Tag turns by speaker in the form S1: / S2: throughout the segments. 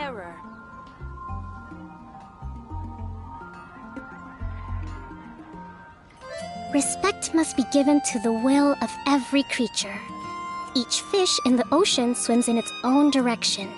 S1: terror.
S2: Respect must be given to the will of every creature. Each fish in the ocean swims in its own direction.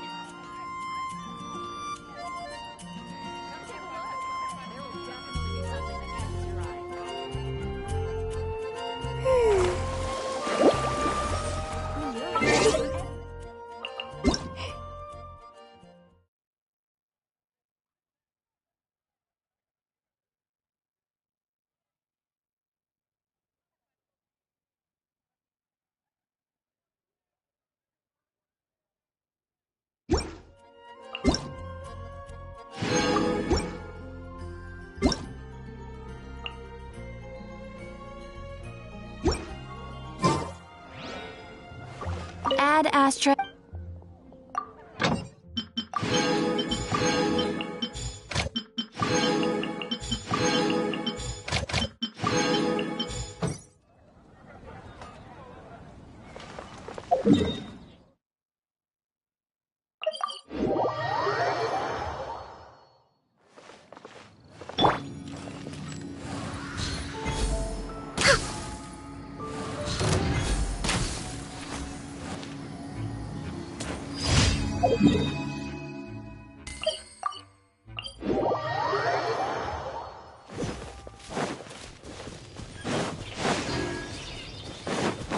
S1: Add Astra.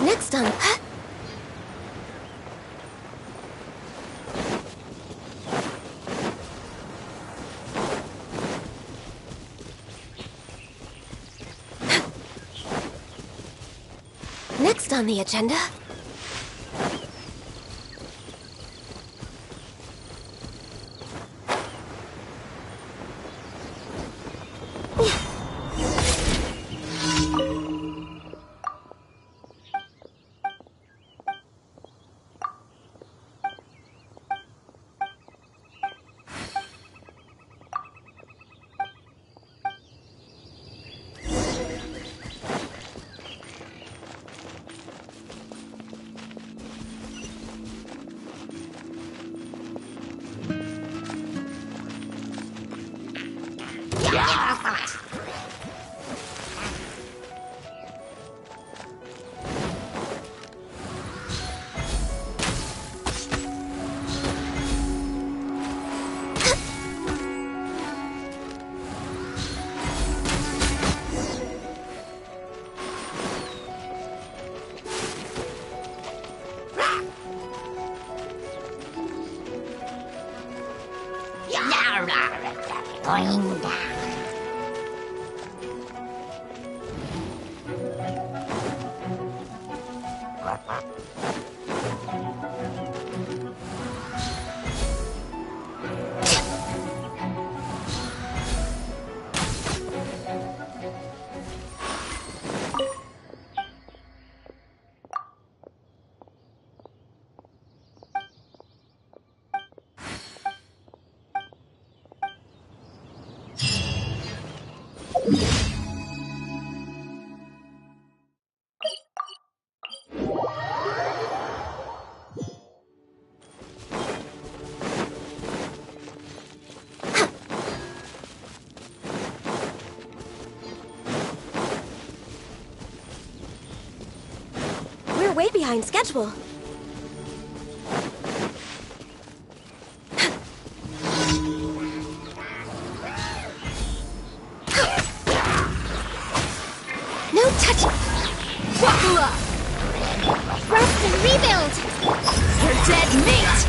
S2: Next on... Next on the agenda...
S3: Going down.
S2: We're way behind schedule. No touch! Buckle up! Rest and rebuild!
S1: You're dead meat!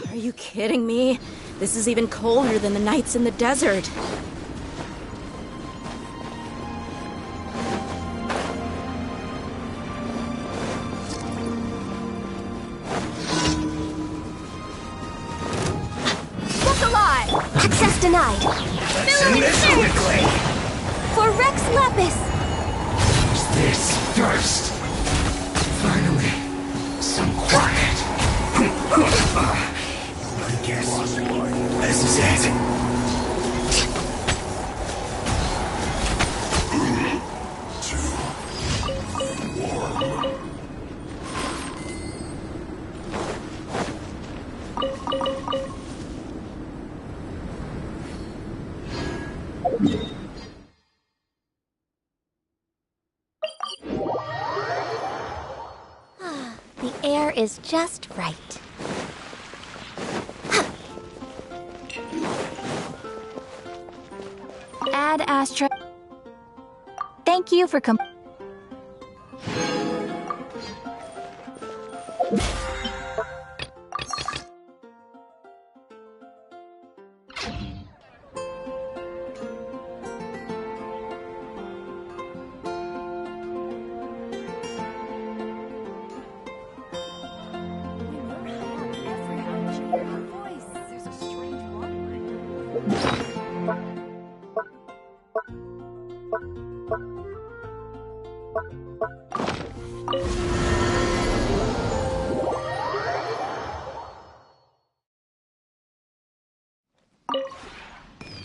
S1: Are you kidding me? This is even colder than the nights in the desert.
S2: Look alive! Access denied!
S3: Let's end this quickly!
S2: For Rex Lapis!
S3: This first. Finally, some quiet. I guess this is it.
S2: The air is just right.
S4: Ad Astra. Thank you for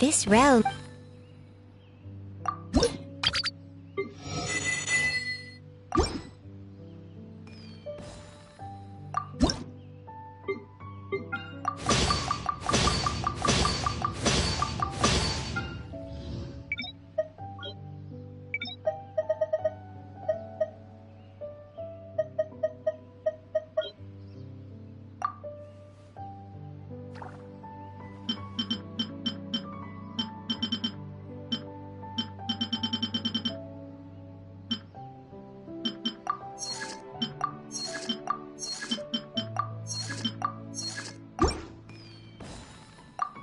S2: This realm...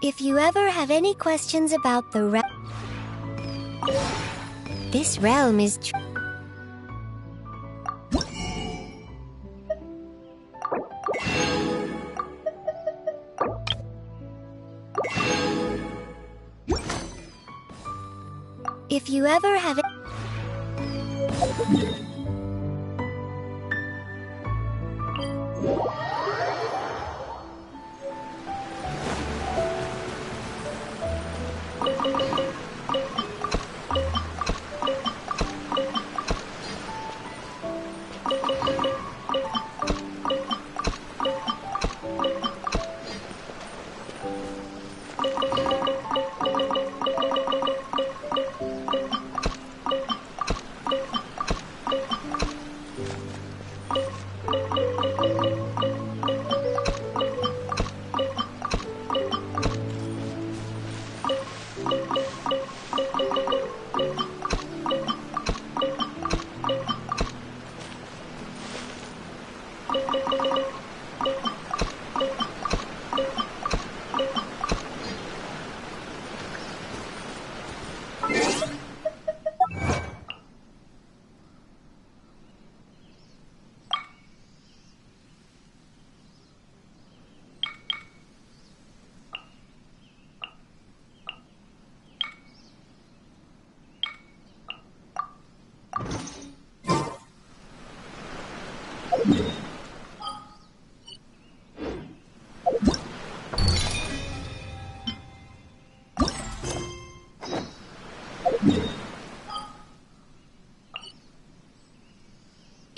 S2: If you ever have any questions about the this realm is If you ever have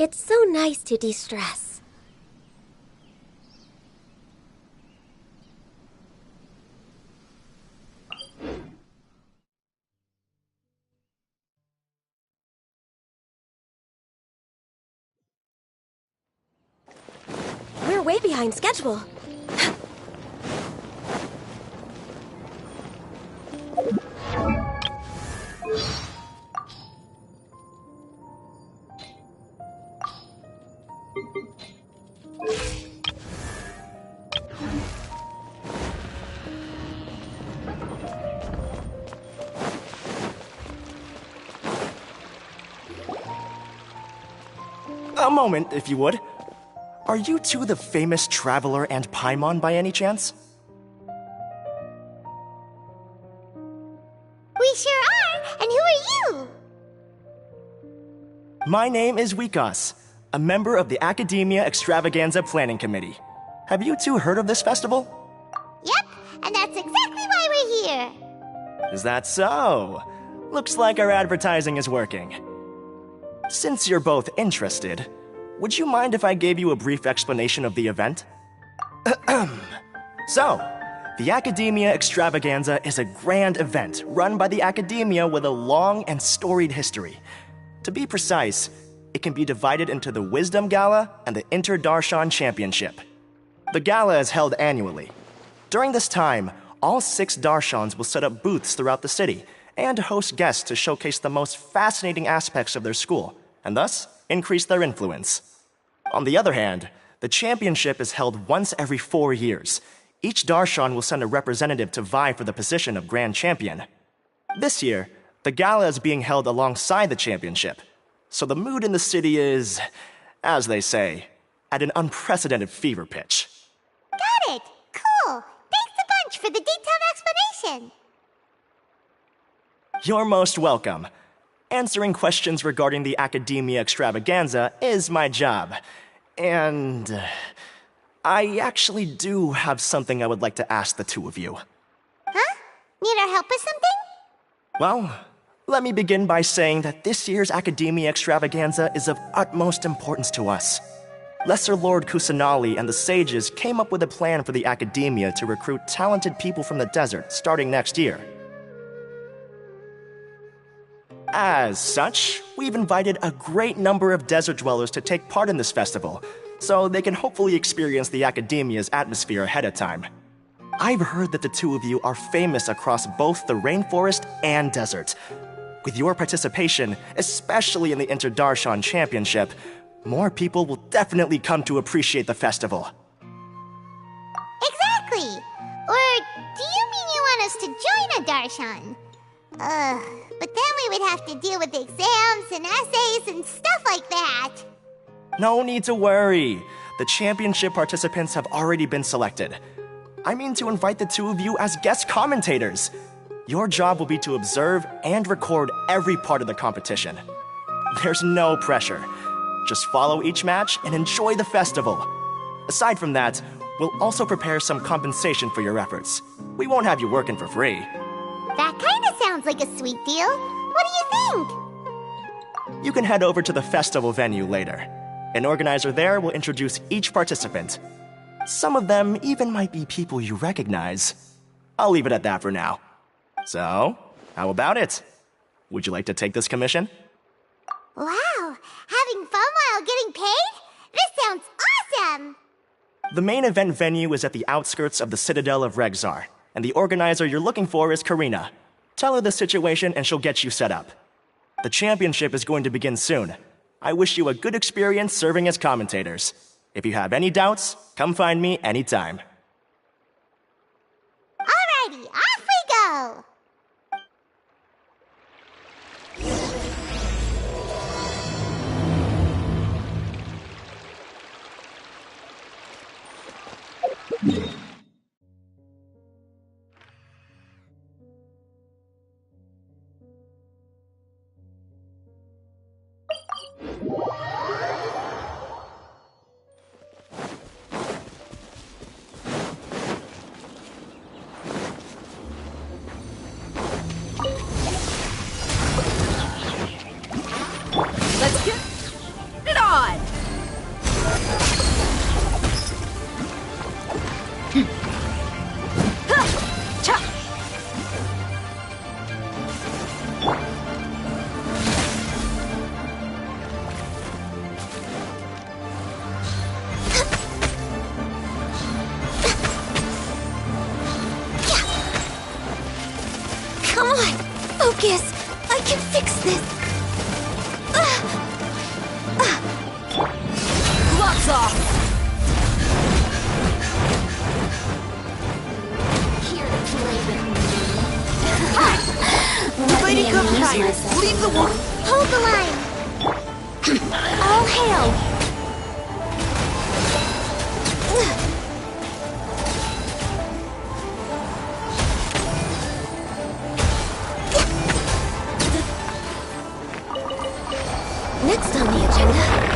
S2: It's so nice to de-stress. We're way behind schedule.
S5: A moment, if you would. Are you two the famous Traveler and Paimon by any chance?
S6: We sure are! And who are you?
S5: My name is Wikas, a member of the Academia Extravaganza Planning Committee. Have you two heard of this festival?
S6: Yep, and that's exactly why we're here.
S5: Is that so? Looks like our advertising is working. Since you're both interested, would you mind if I gave you a brief explanation of the event? So, the Academia Extravaganza is a grand event run by the Academia with a long and storied history. To be precise, it can be divided into the Wisdom Gala and the Inter-Darshan Championship. The gala is held annually. During this time, all 6 Darshans will set up booths throughout the city and host guests to showcase the most fascinating aspects of their school, and thus increase their influence. On the other hand, the championship is held once every 4 years. Each Darshan will send a representative to vie for the position of Grand Champion. This year, the gala is being held alongside the championship, so the mood in the city is, as they say, at an unprecedented fever pitch.
S6: Got it! Cool! Thanks a bunch for the detailed explanation!
S5: You're most welcome. Answering questions regarding the Academia Extravaganza is my job. And I actually do have something I would like to ask the two of you.
S6: Huh? Need our help with something?
S5: Well, let me begin by saying that this year's Academia Extravaganza is of utmost importance to us. Lesser Lord Kusanali and the sages came up with a plan for the Academia to recruit talented people from the desert starting next year. As such, we've invited a great number of desert dwellers to take part in this festival, so they can hopefully experience the Academia's atmosphere ahead of time. I've heard that the two of you are famous across both the rainforest and desert. With your participation, especially in the Inter-Darshan Championship, more people will definitely come to appreciate the festival.
S6: Exactly! Or do you mean you want us to join a Darshan? But then we would have to deal with exams and essays and stuff like that.
S5: No need to worry. The championship participants have already been selected. I mean to invite the two of you as guest commentators. Your job will be to observe and record every part of the competition. There's no pressure. Just follow each match and enjoy the festival. Aside from that, we'll also prepare some compensation for your efforts. We won't have you working for free.
S6: That kinda sounds like a sweet deal. What do you think?
S5: You can head over to the festival venue later. An organizer there will introduce each participant. Some of them even might be people you recognize. I'll leave it at that for now. So, how about it? Would you like to take this commission?
S6: Wow, having fun while getting paid? This sounds awesome!
S5: The main event venue is at the outskirts of the Citadel of Regzar, and the organizer you're looking for is Karina. Tell her the situation and she'll get you set up. The championship is going to begin soon. I wish you a good experience serving as commentators. If you have any doubts, come find me anytime.
S6: Alrighty, off we go!
S1: Let's get it on!
S2: Come on, focus. I can fix this.
S1: Gloves off!
S2: Here to play with me.
S1: Lady Cook tired. Leave the war.
S6: Hold the line!
S2: All hail. Next on the agenda.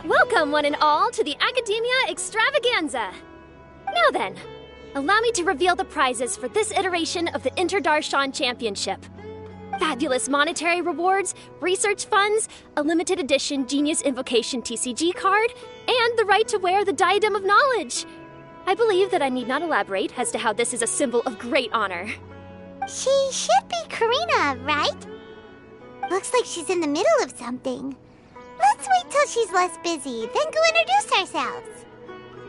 S7: Welcome, one and all, to the Academia Extravaganza! Now then, allow me to reveal the prizes for this iteration of the Inter-Darshan Championship. Fabulous monetary rewards, research funds, a limited edition Genius Invocation TCG card, and the right to wear the Diadem of Knowledge. I believe that I need not elaborate as to how this is a symbol of great honor.
S6: She should be Karina, right? Looks like she's in the middle of something. Let's wait till she's less busy, then go introduce ourselves.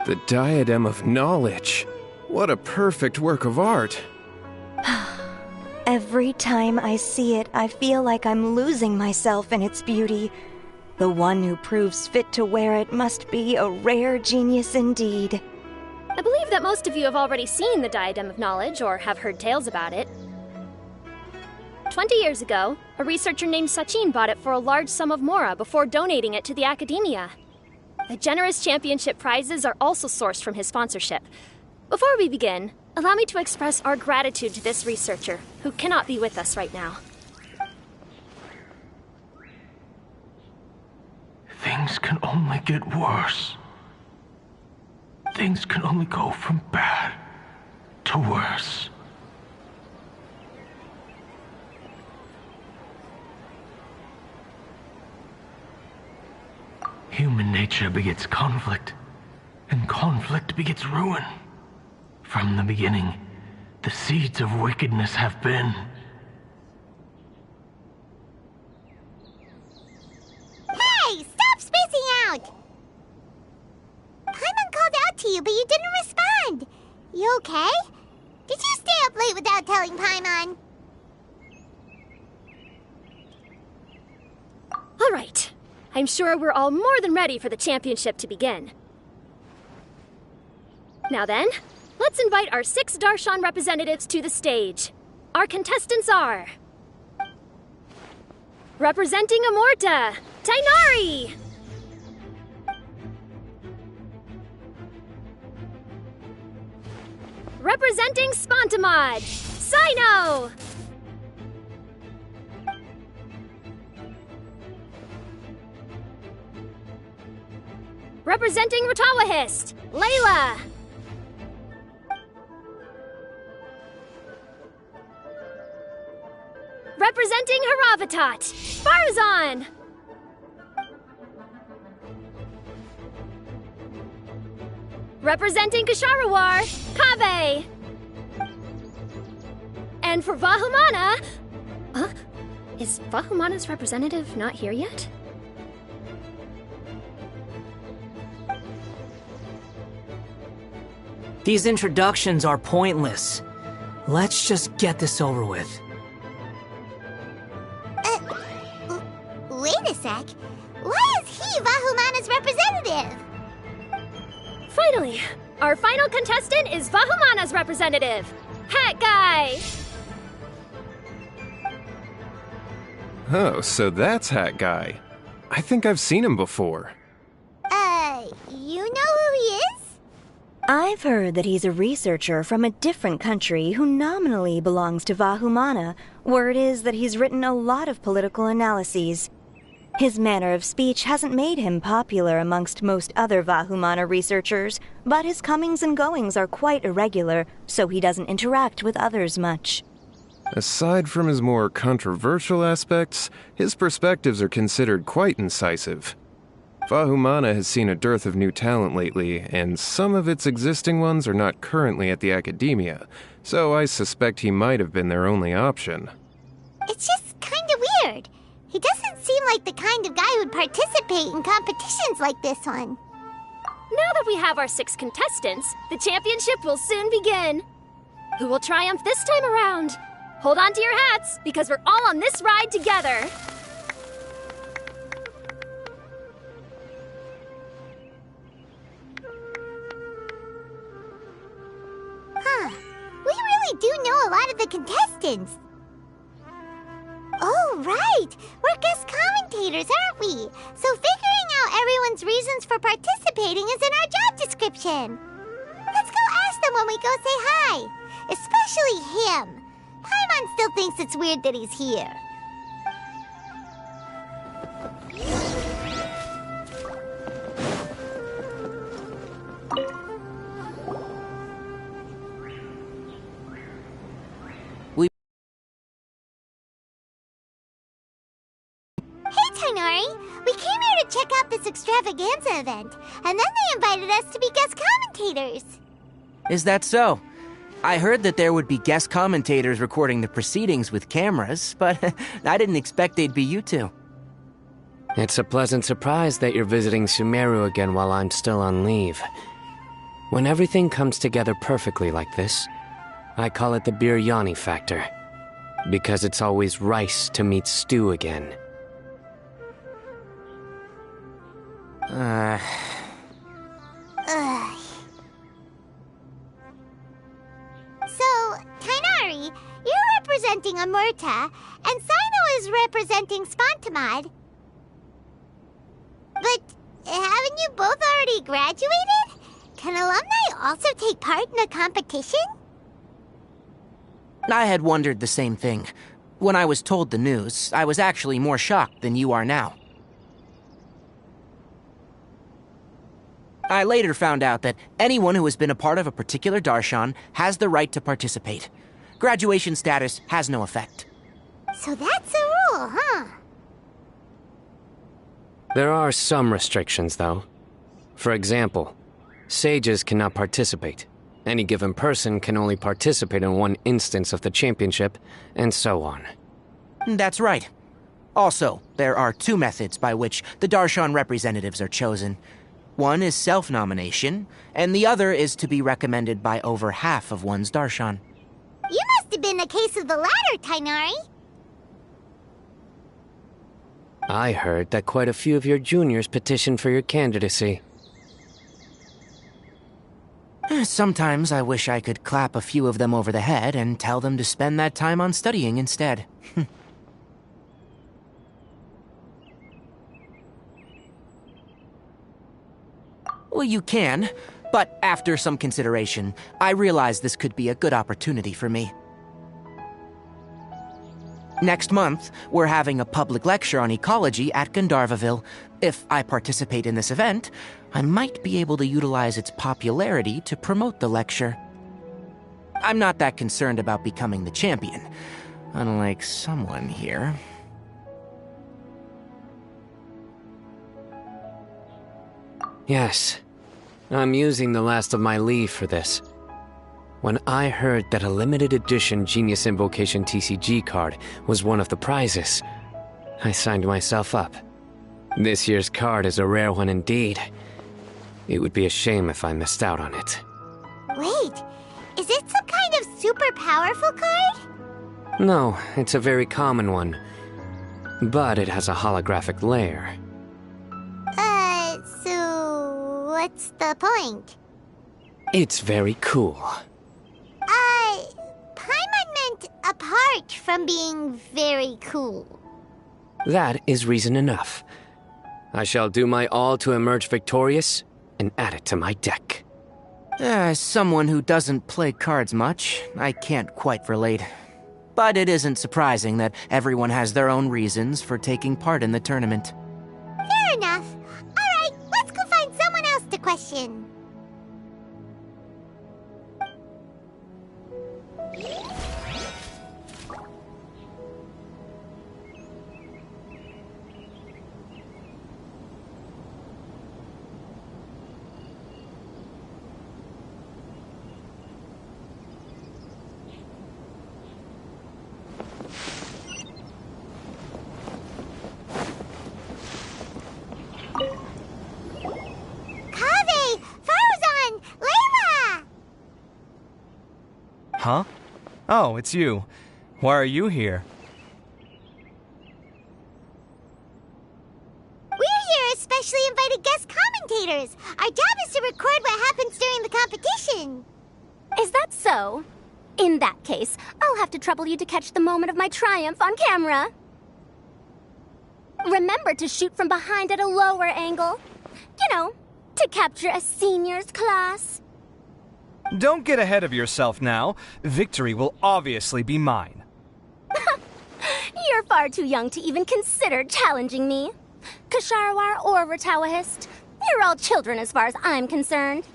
S8: The Diadem of Knowledge. What a perfect work of art.
S9: Every time I see it, I feel like I'm losing myself in its beauty. The one who proves fit to wear it must be a rare genius indeed.
S7: I believe that most of you have already seen the Diadem of Knowledge or have heard tales about it. 20 years ago, a researcher named Sachin bought it for a large sum of mora before donating it to the Academia. The generous championship prizes are also sourced from his sponsorship. Before we begin, allow me to express our gratitude to this researcher, who cannot be with us right now.
S3: Things can only get worse. Things can only go from bad to worse. Human nature begets conflict, and conflict begets ruin. From the beginning, the seeds of wickedness have been.
S6: Hey, stop spacing out! Paimon called out to you, but you didn't respond. You okay? Did you stay up late without telling Paimon?
S7: All right. I'm sure we're all more than ready for the championship to begin. Now then, let's invite our 6 Darshan representatives to the stage. Our contestants are... representing Amorta, Tainari! Representing Spontamod, Sino! Representing Ratawahist, Layla! Representing Haravatat, Farazan! Representing Kasharawar, Kabe! And for Vahumana... Huh? Is Vahumana's representative not here yet?
S10: These introductions are pointless. Let's just get this over with.
S6: Wait a sec. Why is he Vahumana's representative?
S7: Finally, our final contestant is Vahumana's representative, Hat Guy!
S8: Oh, so that's Hat Guy. I think I've seen him before.
S6: You know who he is?
S9: I've heard that he's a researcher from a different country who nominally belongs to Vahumana. Word is that he's written a lot of political analyses. His manner of speech hasn't made him popular amongst most other Vahumana researchers, but his comings and goings are quite irregular, so he doesn't interact with others much.
S8: Aside from his more controversial aspects, his perspectives are considered quite incisive. Vahumana has seen a dearth of new talent lately, and some of its existing ones are not currently at the Academia, so I suspect he might have been their only option.
S6: It's just kinda weird. He doesn't seem like the kind of guy who'd participate in competitions like this one.
S7: Now that we have our 6 contestants, the championship will soon begin. Who will triumph this time around? Hold on to your hats, because we're all on this ride together.
S6: Huh. We really do know a lot of the contestants. Oh, right! We're guest commentators, aren't we? So figuring out everyone's reasons for participating is in our job description. Let's go ask them when we go say hi. Especially him. Paimon still thinks it's weird that he's here. Hey, Tainari! We came here to check out this extravaganza event, and then they invited us to be guest commentators.
S11: Is that so? I heard that there would be guest commentators recording the proceedings with cameras, but I didn't expect they'd be you two.
S12: It's a pleasant surprise that you're visiting Sumeru again while I'm still on leave. When everything comes together perfectly like this, I call it the biryani factor. Because it's always rice to meet stew again.
S6: Ugh. So, Tainari, you're representing Amurta, and Sino is representing Spontamod. But haven't you both already graduated? Can alumni also take part in a competition?
S11: I had wondered the same thing. When I was told the news, I was actually more shocked than you are now. I later found out that anyone who has been a part of a particular darshan has the right to participate. Graduation status has no effect.
S6: So that's a rule, huh?
S12: There are some restrictions, though. For example, sages cannot participate. Any given person can only participate in one instance of the championship, and so on.
S11: That's right. Also, there are 2 methods by which the darshan representatives are chosen. One is self-nomination, and the other is to be recommended by over half of one's darshan.
S6: You must have been a case of the latter, Tainari.
S12: I heard that quite a few of your juniors petitioned for your candidacy.
S11: Sometimes I wish I could clap a few of them over the head and tell them to spend that time on studying instead. Well, you can, but after some consideration, I realize this could be a good opportunity for me. Next month, we're having a public lecture on ecology at Gandharvaville. If I participate in this event, I might be able to utilize its popularity to promote the lecture. I'm not that concerned about becoming the champion, unlike someone here.
S12: Yes, I'm using the last of my leave for this. When I heard that a limited edition Genius Invocation TCG card was one of the prizes, I signed myself up. This year's card is a rare one indeed. It would be a shame if I missed out on it.
S6: Wait, is it some kind of super powerful card?
S12: No, it's a very common one. But it has a holographic layer.
S6: So what's the point?
S12: It's very cool.
S6: Paimon meant apart from being very cool.
S12: That is reason enough. I shall do my all to emerge victorious and add it to my deck.
S11: As someone who doesn't play cards much, I can't quite relate. But it isn't surprising that everyone has their own reasons for taking part in the tournament.
S6: Fair enough. Alright, let's go find someone else to question.
S13: Huh? Oh, it's you. Why are you here?
S6: We're here as specially invited guest commentators. Our job is to record what happens during the competition.
S7: Is that so? In that case, I'll have to trouble you to catch the moment of my triumph on camera. Remember to shoot from behind at a lower angle. You know, to capture a seniors class.
S13: Don't get ahead of yourself now. Victory will obviously be mine.
S7: You're far too young to even consider challenging me. Kasharawar or Ratawahist, you're all children as far as I'm concerned.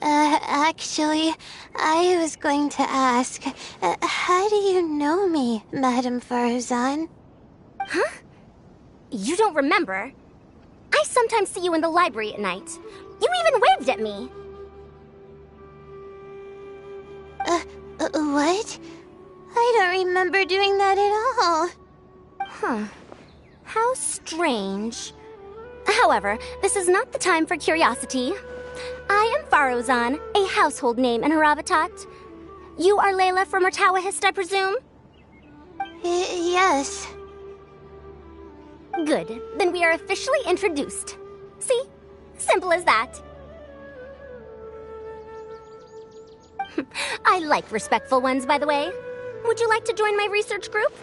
S6: Actually, I was going to ask, how do you know me, Madame Faruzan?
S7: Huh? You don't remember? I sometimes see you in the library at night. You even waved at me.
S6: What? I don't remember doing that at all.
S7: Huh. How strange. However, this is not the time for curiosity. I am Faruzan, a household name in Haravatat. You are Layla from Ratawahist, I presume?
S6: Yes.
S7: Good. Then we are officially introduced. See? Simple as that. I like respectful ones, by the way. Would you like to join my research group?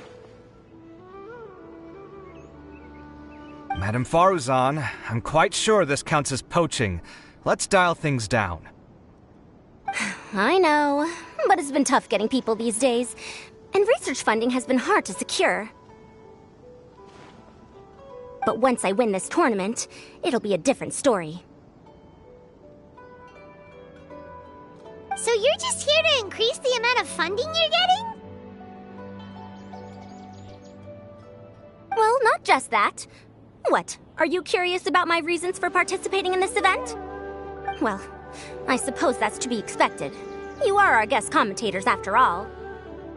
S13: Madame Faruzan, I'm quite sure this counts as poaching. Let's dial things down.
S7: I know, but it's been tough getting people these days, and research funding has been hard to secure. But once I win this tournament, it'll be a different story.
S6: So you're just here to increase the amount of funding you're getting?
S7: Well, not just that. What, are you curious about my reasons for participating in this event? Well, I suppose that's to be expected. You are our guest commentators after all.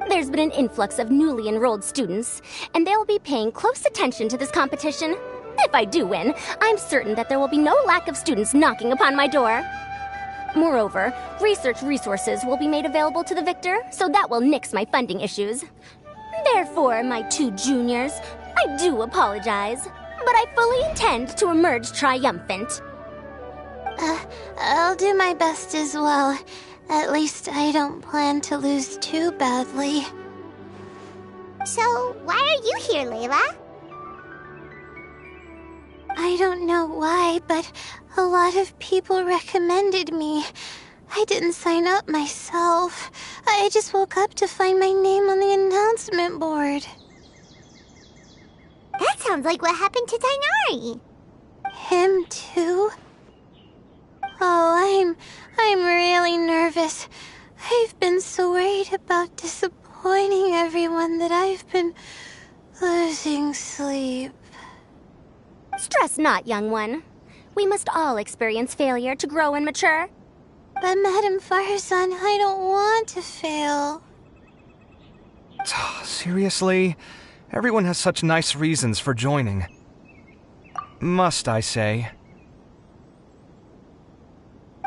S7: There's been an influx of newly enrolled students, and they'll be paying close attention to this competition. If I do win, I'm certain that there will be no lack of students knocking upon my door. Moreover, research resources will be made available to the victor, so that will nix my funding issues. Therefore, my two juniors, I do apologize, but I fully intend to emerge triumphant.
S6: I'll do my best as well. At least I don't plan to lose too badly. So, why are you here, Layla? I don't know why, but a lot of people recommended me. I didn't sign up myself. I just woke up to find my name on the announcement board. That sounds like what happened to Tainari. Him too? Oh, I'm really nervous. I've been so worried about disappointing everyone that I've been losing sleep.
S7: Stress not, young one. We must all experience failure to grow and mature.
S6: But Madame Faruzan, I don't want to fail.
S13: Seriously? Everyone has such nice reasons for joining. Must I say?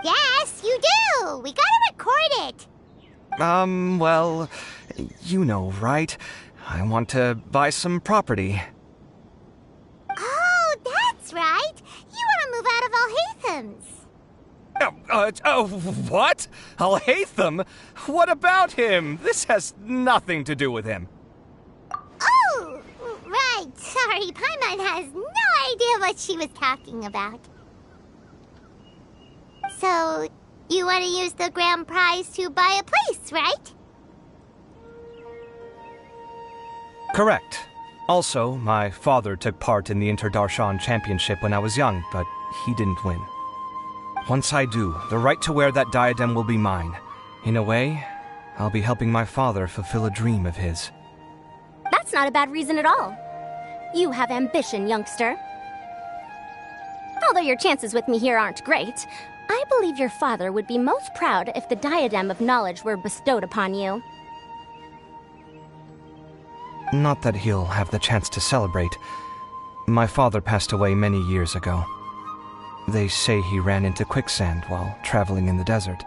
S6: Yes, you do! We gotta record it!
S13: Well, you know, right? I want to buy some property.
S6: Oh, that's right! You want to move out of Alhatham's.
S13: What? Alhaitham? What about him? This has nothing to do with him.
S6: Oh, right. Sorry, Paimon has no idea what she was talking about. So, you want to use the grand prize to buy a place, right?
S13: Correct. Also, my father took part in the Interdarshan Championship when I was young, but he didn't win. Once I do, the right to wear that diadem will be mine. In a way, I'll be helping my father fulfill a dream of his.
S7: That's not a bad reason at all. You have ambition, youngster. Although your chances with me here aren't great, I believe your father would be most proud if the diadem of knowledge were bestowed upon you.
S13: Not that he'll have the chance to celebrate. My father passed away many years ago. They say he ran into quicksand while traveling in the desert.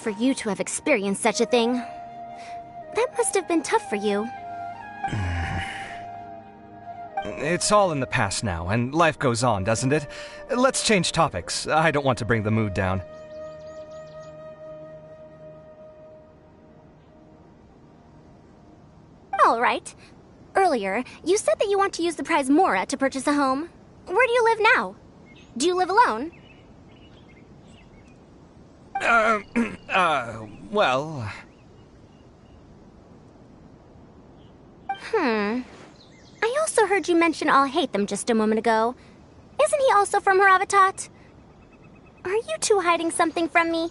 S2: for you to have experienced such a thing. That must have been tough for you.
S13: It's all in the past now, and life goes on, doesn't it? Let's change topics. I don't want to bring the mood down.
S2: All right. Earlier, you said that you want to use the prize Mora to purchase a home. Where do you live now? Do you live alone?
S13: Well...
S2: I also heard you mention I'll hate them just a moment ago. Isn't he also from Haravatat? Are you two hiding something from me?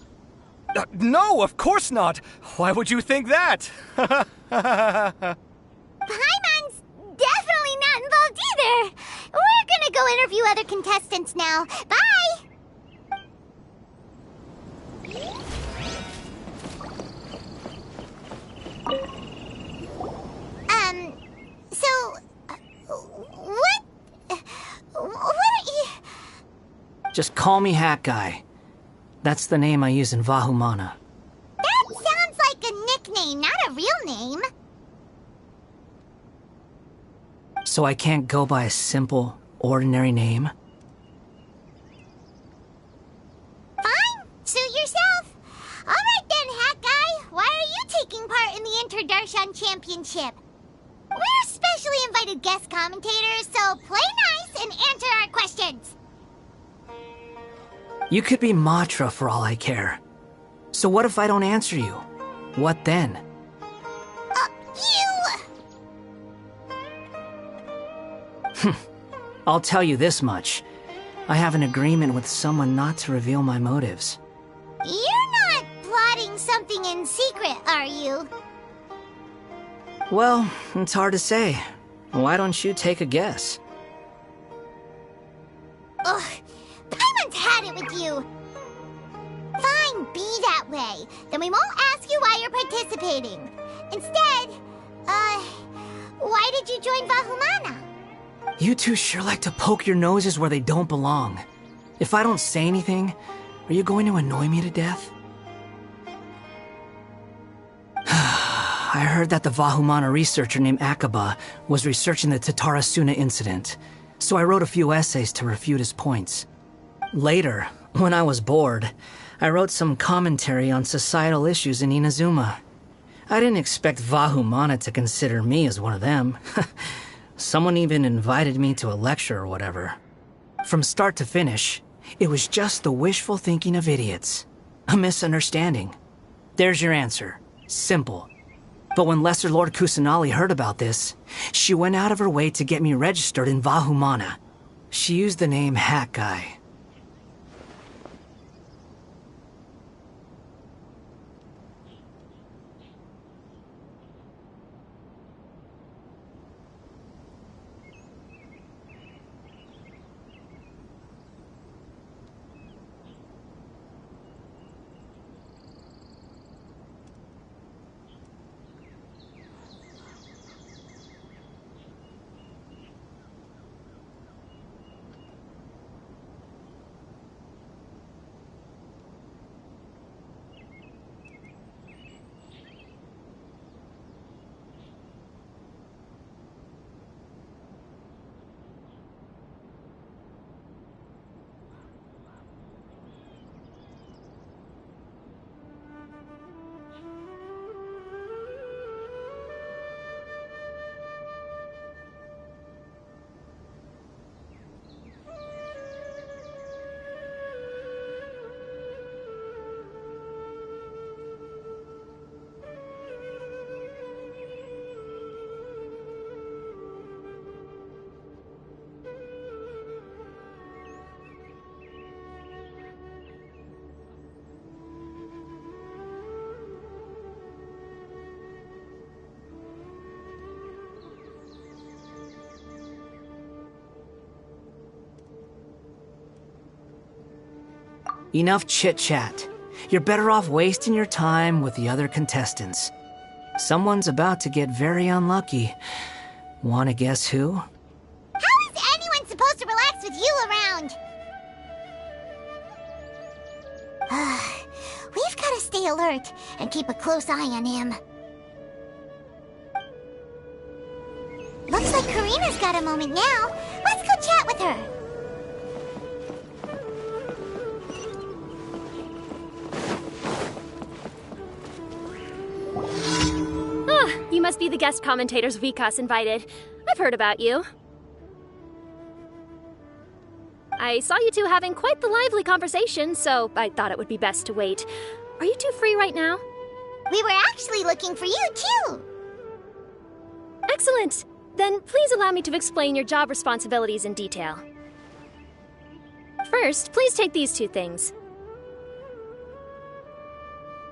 S13: No, of course not! Why would you think that?
S6: Paimon's definitely not involved either! We're gonna go interview other contestants now. Bye! What are you...
S10: Just call me Hat Guy. That's the name I use in Vahumana.
S6: That sounds like a nickname, not a real name.
S10: So I can't go by a simple, ordinary name?
S6: Fine, suit yourself. Alright then, Hat Guy. Why are you taking part in the Interdarshan Championship? We're specially invited guest commentators, so play nice and answer our questions.
S10: You could be Matra for all I care. So what if I don't answer you? What then? I'll tell you this much. I have an agreement with someone not to reveal my motives.
S6: You're not plotting something in secret, are you?
S10: Well, it's hard to say. Why don't you take a guess?
S6: Ugh, Paimon's had it with you. Fine, be that way. Then we won't ask you why you're participating. Instead, why did you join Vahumana?
S10: You two sure like to poke your noses where they don't belong. If I don't say anything, are you going to annoy me to death? I heard that the Vahumana researcher named Akaba was researching the Tatarasuna incident, so I wrote a few essays to refute his points. Later, when I was bored, I wrote some commentary on societal issues in Inazuma. I didn't expect Vahumana to consider me as one of them. Someone even invited me to a lecture or whatever. From start to finish, it was just the wishful thinking of idiots. A misunderstanding. There's your answer. Simple. But when Lesser Lord Kusanali heard about this, she went out of her way to get me registered in Vahumana. She used the name Hat Guy. Enough chit-chat. You're better off wasting your time with the other contestants. Someone's about to get very unlucky. Wanna guess who?
S6: How is anyone supposed to relax with you around? We've got to stay stay alert and keep a close eye on him. Looks like Karina's got a moment now. Let's go chat with her.
S7: Ah, you must be the guest commentators Vikas invited. I've heard about you. I saw you two having quite the lively conversation, so I thought it would be best to wait. Are you two free right now?
S6: We were actually looking for you, too.
S7: Excellent! Then please allow me to explain your job responsibilities in detail. First, please take these two things.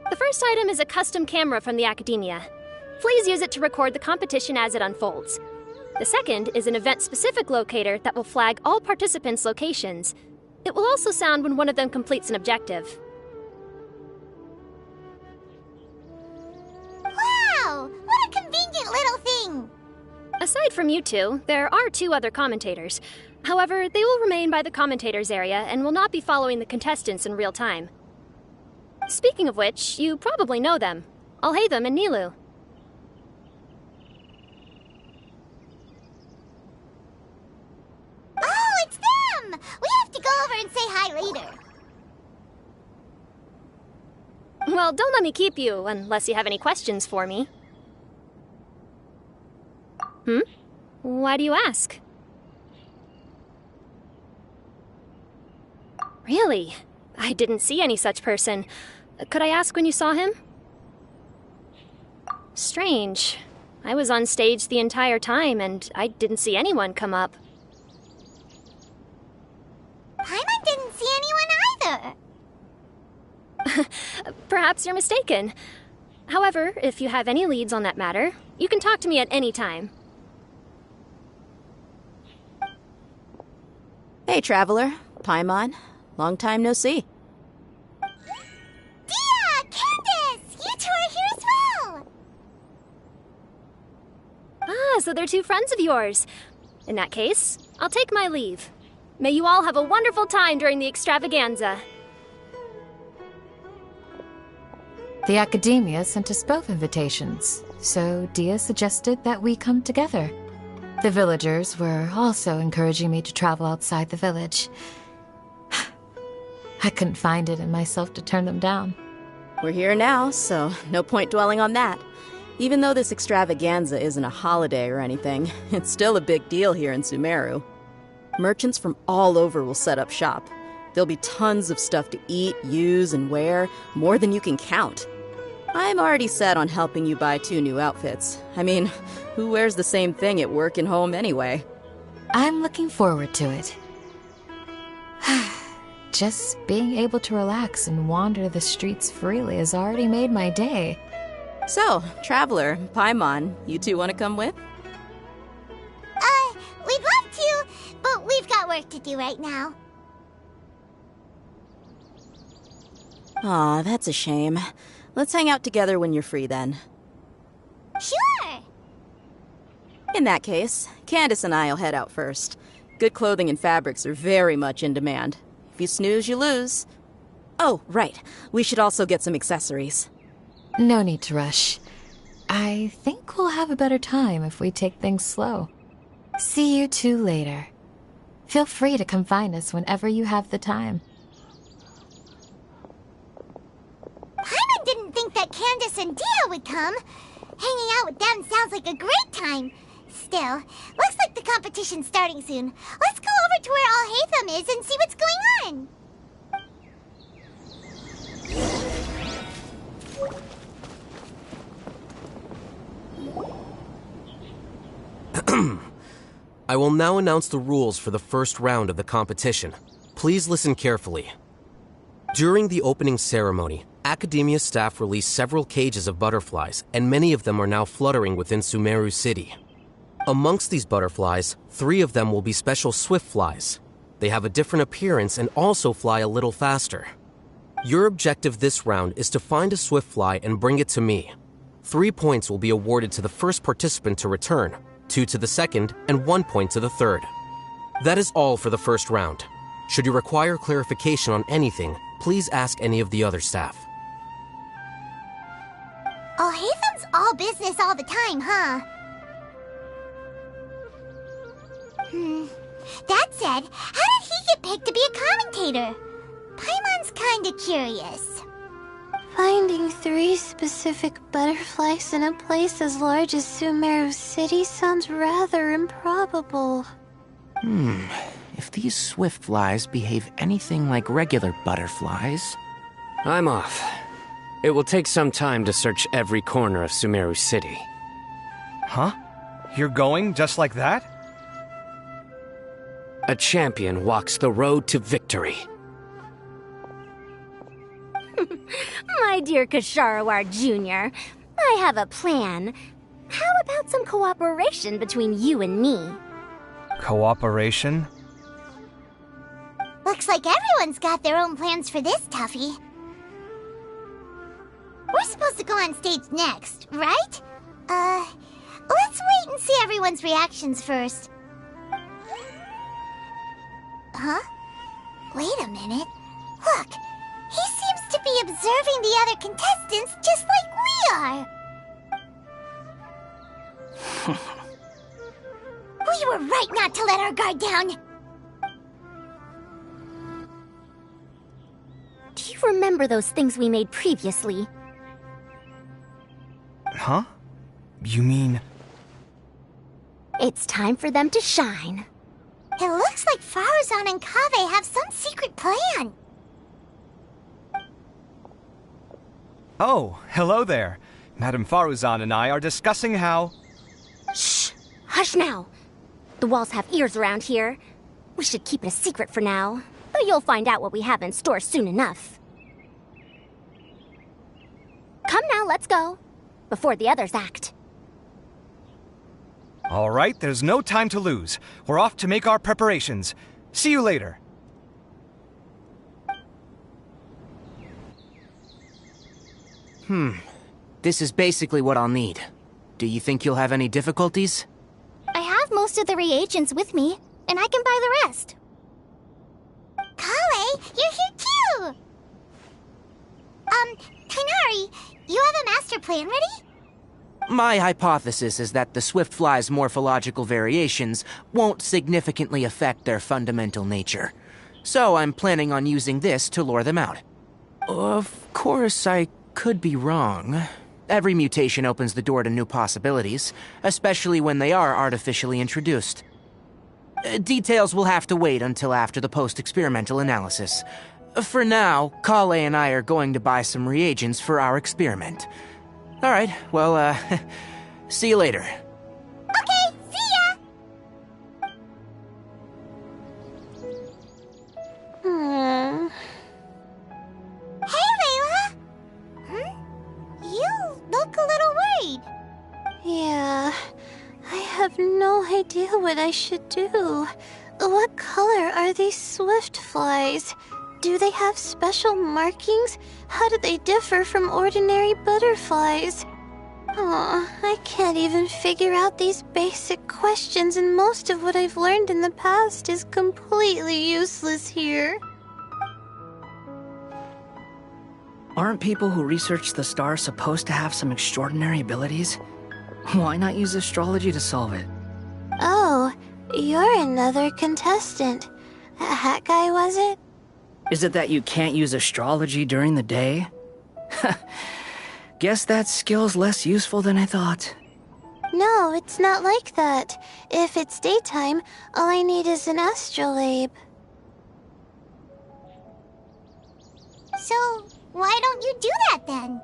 S7: The first item is a custom camera from the Academia. Please use it to record the competition as it unfolds. The second is an event-specific locator that will flag all participants' locations. It will also sound when one of them completes an objective.
S6: Wow! What a convenient little thing!
S7: Aside from you two, there are two other commentators. However, they will remain by the commentators area and will not be following the contestants in real time. Speaking of which, you probably know them. Alhaitham and Nilu.
S6: Oh, it's them! We have to go over and say hi later.
S7: Well, don't let me keep you, unless you have any questions for me. Why do you ask? Really? I didn't see any such person. Could I ask when you saw him? Strange. I was on stage the entire time, and I didn't see anyone come up.
S6: Paimon didn't see anyone either.
S7: Perhaps you're mistaken. However, if you have any leads on that matter, you can talk to me at any time.
S1: Hey, Traveler. Paimon. Long time no see.
S6: Dia! Candace! You two are here as well!
S7: Ah, so they're two friends of yours. In that case, I'll take my leave. May you all have a wonderful time during the extravaganza.
S14: The Academia sent us both invitations, so Dia suggested that we come together. The villagers were also encouraging me to travel outside the village. I couldn't find it in myself to turn them down.
S1: We're here now, so no point dwelling on that. Even though this extravaganza isn't a holiday or anything, it's still a big deal here in Sumeru. Merchants from all over will set up shop. There'll be tons of stuff to eat, use, and wear, more than you can count. I'm already set on helping you buy 2 new outfits. I mean, who wears the same thing at work and home anyway?
S14: I'm looking forward to it. Just being able to relax and wander the streets freely has already made my day.
S1: So, Traveler, Paimon, you two want to come with?
S6: We'd love to, but we've got work to do right now.
S1: Aw, that's a shame. Let's hang out together when you're free then.
S6: Sure!
S1: In that case, Candace and I'll head out first. Good clothing and fabrics are very much in demand. If you snooze, you lose. Oh, right. We should also get some accessories.
S14: No need to rush. I think we'll have a better time if we take things slow. See you two later. Feel free to come find us whenever you have the time.
S6: Paimon didn't think that Candace and Dia would come. Hanging out with them sounds like a great time. Still, looks like the competition's starting soon. Let's go over to where Alhaitham is and see what's going
S15: on. I will now announce the rules for the first round of the competition. Please listen carefully. During the opening ceremony, Academia staff released several cages of butterflies, and many of them are now fluttering within Sumeru City. Amongst these butterflies, 3 of them will be special swift flies. They have a different appearance and also fly a little faster. Your objective this round is to find a swift fly and bring it to me. 3 points will be awarded to the first participant to return, 2 to the second, and 1 point to the third. That is all for the first round. Should you require clarification on anything, please ask any of the other staff.
S6: all business all the time, huh? That said, how did he get picked to be a commentator? Paimon's kinda curious.
S16: Finding 3 specific butterflies in a place as large as Sumeru City sounds rather improbable.
S11: If these swift flies behave anything like regular butterflies...
S12: I'm off. It will take some time to search every corner of Sumeru City.
S13: Huh? You're going just like that?
S12: A champion walks the road to victory.
S2: My dear Kasharawar Jr., I have a plan. How about some cooperation between you and me?
S13: Cooperation?
S6: Looks like everyone's got their own plans for this, Tuffy. We're supposed to go on stage next, right? Let's wait and see everyone's reactions first. Huh? Wait a minute. Look, he seems to be observing the other contestants just like we are. We were right not to let our guard down.
S2: Do you remember those things we made previously?
S13: Huh? You mean...
S2: It's time for them to shine.
S6: It looks like Faruzan and Kaveh have some secret plan.
S13: Oh, hello there. Madame Faruzan and I are discussing how...
S2: Shh! Hush now! The walls have ears around here. We should keep it a secret for now, but you'll find out what we have in store soon enough. Come now, let's go. Before the others act.
S13: All right, there's no time to lose. We're off to make our preparations. See you later.
S11: This is basically what I'll need. Do you think you'll have any difficulties?
S6: I have most of the reagents with me, and I can buy the rest. Kale, you're here too! Tainari, you have a master plan ready?
S11: My hypothesis is that the swift fly's morphological variations won't significantly affect their fundamental nature. So I'm planning on using this to lure them out. Of course, I could be wrong. Every mutation opens the door to new possibilities, especially when they are artificially introduced. Details will have to wait until after the post-experimental analysis. For now, Kale and I are going to buy some reagents for our experiment. Alright, well, see you later.
S6: Okay, see ya! Hey, Layla! You look a little worried.
S16: Yeah, I have no idea what I should do. What color are these swift flies? Do they have special markings? How do they differ from ordinary butterflies? Oh, I can't even figure out these basic questions, and most of what I've learned in the past is completely useless here.
S10: Aren't people who research the stars supposed to have some extraordinary abilities? Why not use astrology to solve it?
S16: Oh, you're another contestant. That hat guy, was it?
S10: Is it that you can't use astrology during the day? Guess that skill's less useful than I thought.
S16: No, it's not like that. If it's daytime, all I need is an astrolabe.
S6: So, why don't you do that then?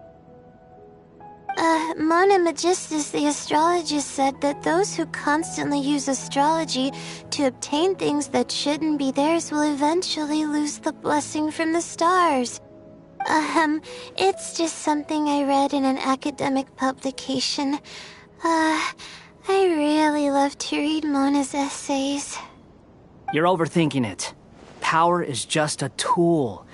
S16: Mona Magistus, the astrologist, said that those who constantly use astrology to obtain things that shouldn't be theirs will eventually lose the blessing from the stars. It's just something I read in an academic publication. I really love to read Mona's essays.
S10: You're overthinking it. Power is just a tool.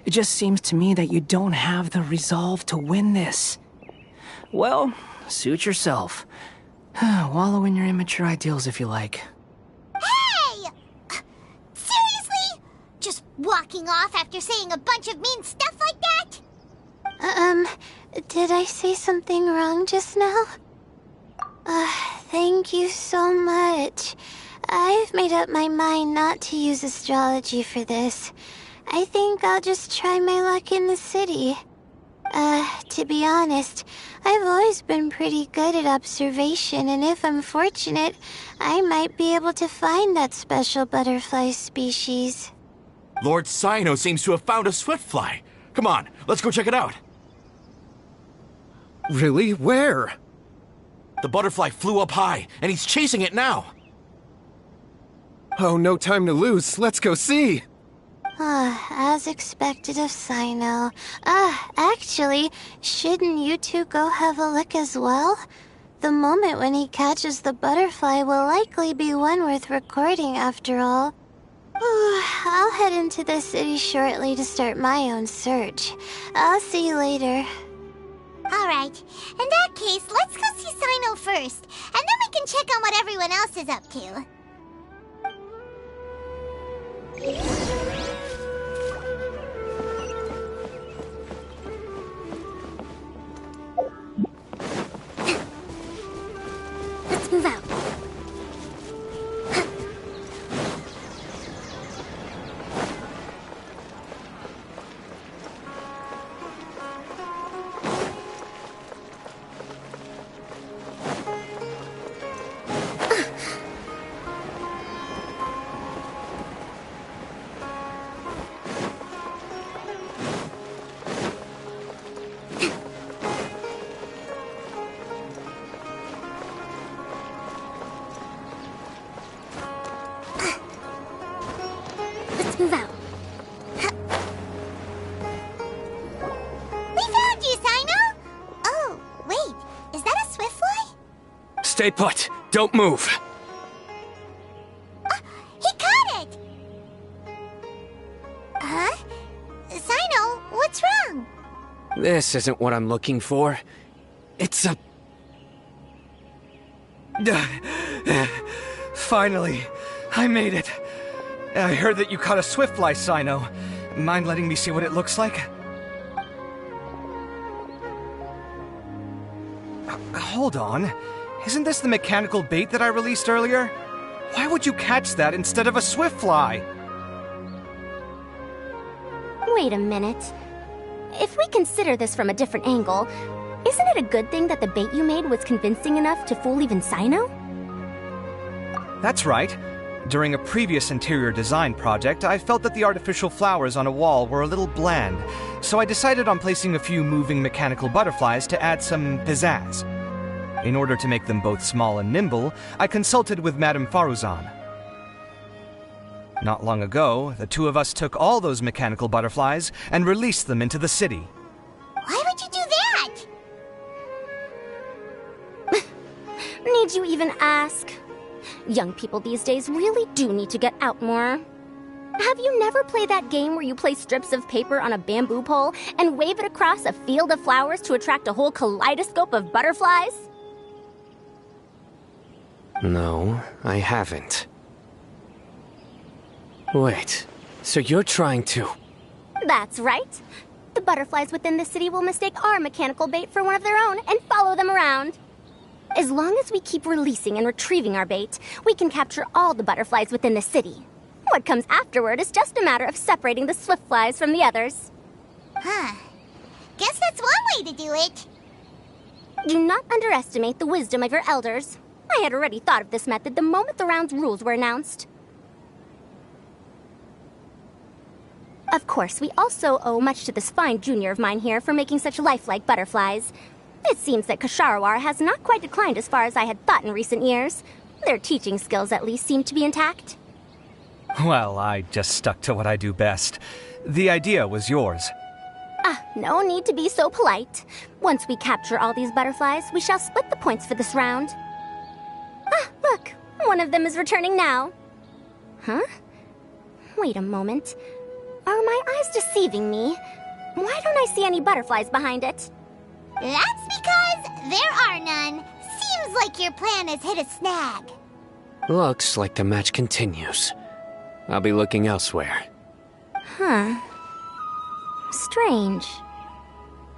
S10: It just seems to me that you don't have the resolve to win this. Well, suit yourself. Wallow in your immature ideals if you like.
S6: Hey! Seriously? Just walking off after saying a bunch of mean stuff like that?
S16: Did I say something wrong just now? Thank you so much. I've made up my mind not to use astrology for this. I think I'll just try my luck in the city. To be honest, I've always been pretty good at observation, and if I'm fortunate, I might be able to find that special butterfly species.
S17: Lord Cyno seems to have found a swiftfly. Come on, let's go check it out.
S8: Really? Where?
S17: The butterfly flew up high, and he's chasing it now.
S8: Oh, no time to lose. Let's go see.
S16: As expected of Cyno. Actually, shouldn't you two go have a look as well? The moment when he catches the butterfly will likely be one worth recording after all. I'll head into the city shortly to start my own search. I'll see you later.
S6: Alright, in that case, let's go see Cyno first, and then we can check on what everyone else is up to.
S2: Let's move out. Move out.
S6: We found you, Cyno! Oh, wait, is that a swiftfly?
S12: Stay put. Don't move.
S6: He caught it! Huh? Cyno, what's wrong?
S12: This isn't what I'm looking for. It's a...
S13: Finally, I made it. I heard that you caught a swiftfly, Cyno. Mind letting me see what it looks like? Hold on. Isn't this the mechanical bait that I released earlier? Why would you catch that instead of a swiftfly?
S2: Wait a minute. If we consider this from a different angle, isn't it a good thing that the bait you made was convincing enough to fool even Cyno?
S13: That's right. During a previous interior design project, I felt that the artificial flowers on a wall were a little bland, so I decided on placing a few moving mechanical butterflies to add some pizzazz. In order to make them both small and nimble, I consulted with Madame Faruzan. Not long ago, the two of us took all those mechanical butterflies and released them into the city.
S6: Why would you do that?
S2: Need you even ask? Young people these days really do need to get out more. Have you never played that game where you place strips of paper on a bamboo pole and wave it across a field of flowers to attract a whole kaleidoscope of butterflies?
S12: No, I haven't. Wait, so you're trying to...
S2: That's right. The butterflies within the city will mistake our mechanical bait for one of their own and follow them around. As long as we keep releasing and retrieving our bait, we can capture all the butterflies within the city. What comes afterward is just a matter of separating the swiftflies from the others.
S6: Huh. Guess that's one way to do it.
S2: Do not underestimate the wisdom of your elders. I had already thought of this method the moment the round's rules were announced. Of course, we also owe much to this fine junior of mine here for making such lifelike butterflies. It seems that Kasharawar has not quite declined as far as I had thought in recent years. Their teaching skills at least seem to be intact.
S13: Well, I just stuck to what I do best. The idea was yours.
S2: No need to be so polite. Once we capture all these butterflies, we shall split the points for this round. Look, one of them is returning now. Huh? Wait a moment. Are my eyes deceiving me? Why don't I see any butterflies behind it?
S6: That's because there are none. Seems like your plan has hit a snag.
S12: Looks like the match continues. I'll be looking elsewhere.
S2: Huh. Strange.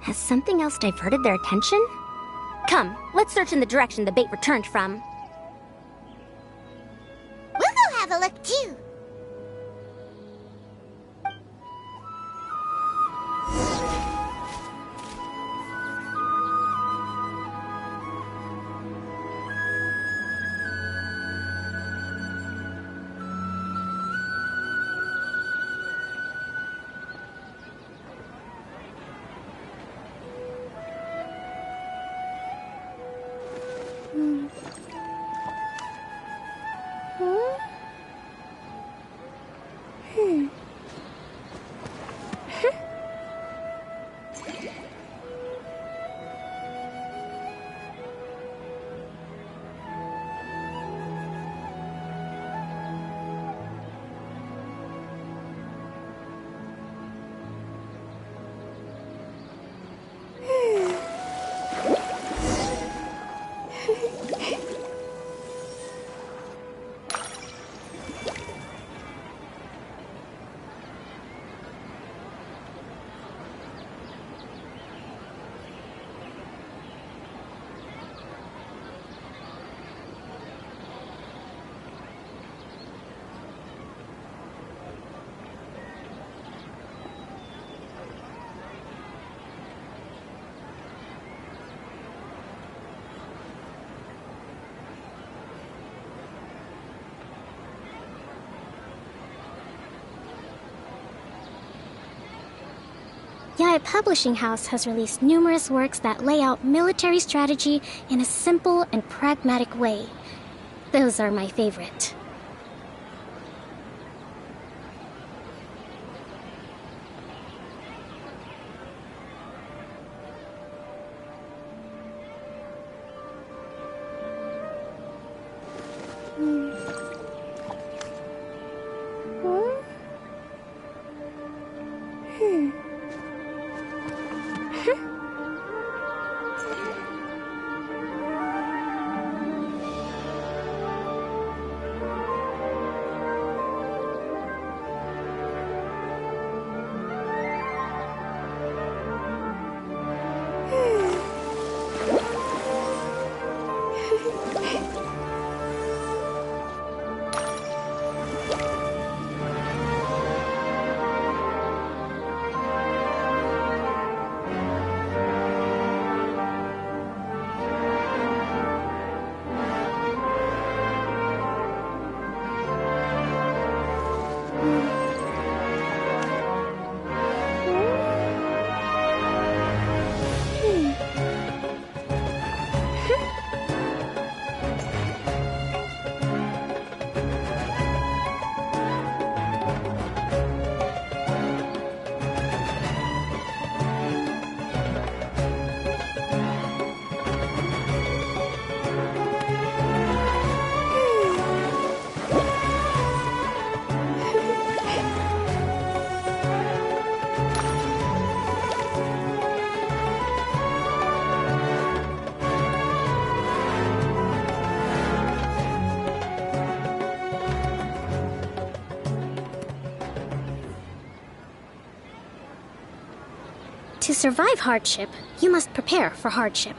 S2: Has something else diverted their attention? Come, let's search in the direction the bait returned from.
S6: We'll go have a look too.
S18: Yae Publishing House has released numerous works that lay out military strategy in a simple and pragmatic way. Those are my favorite. To survive hardship, you must prepare for hardship.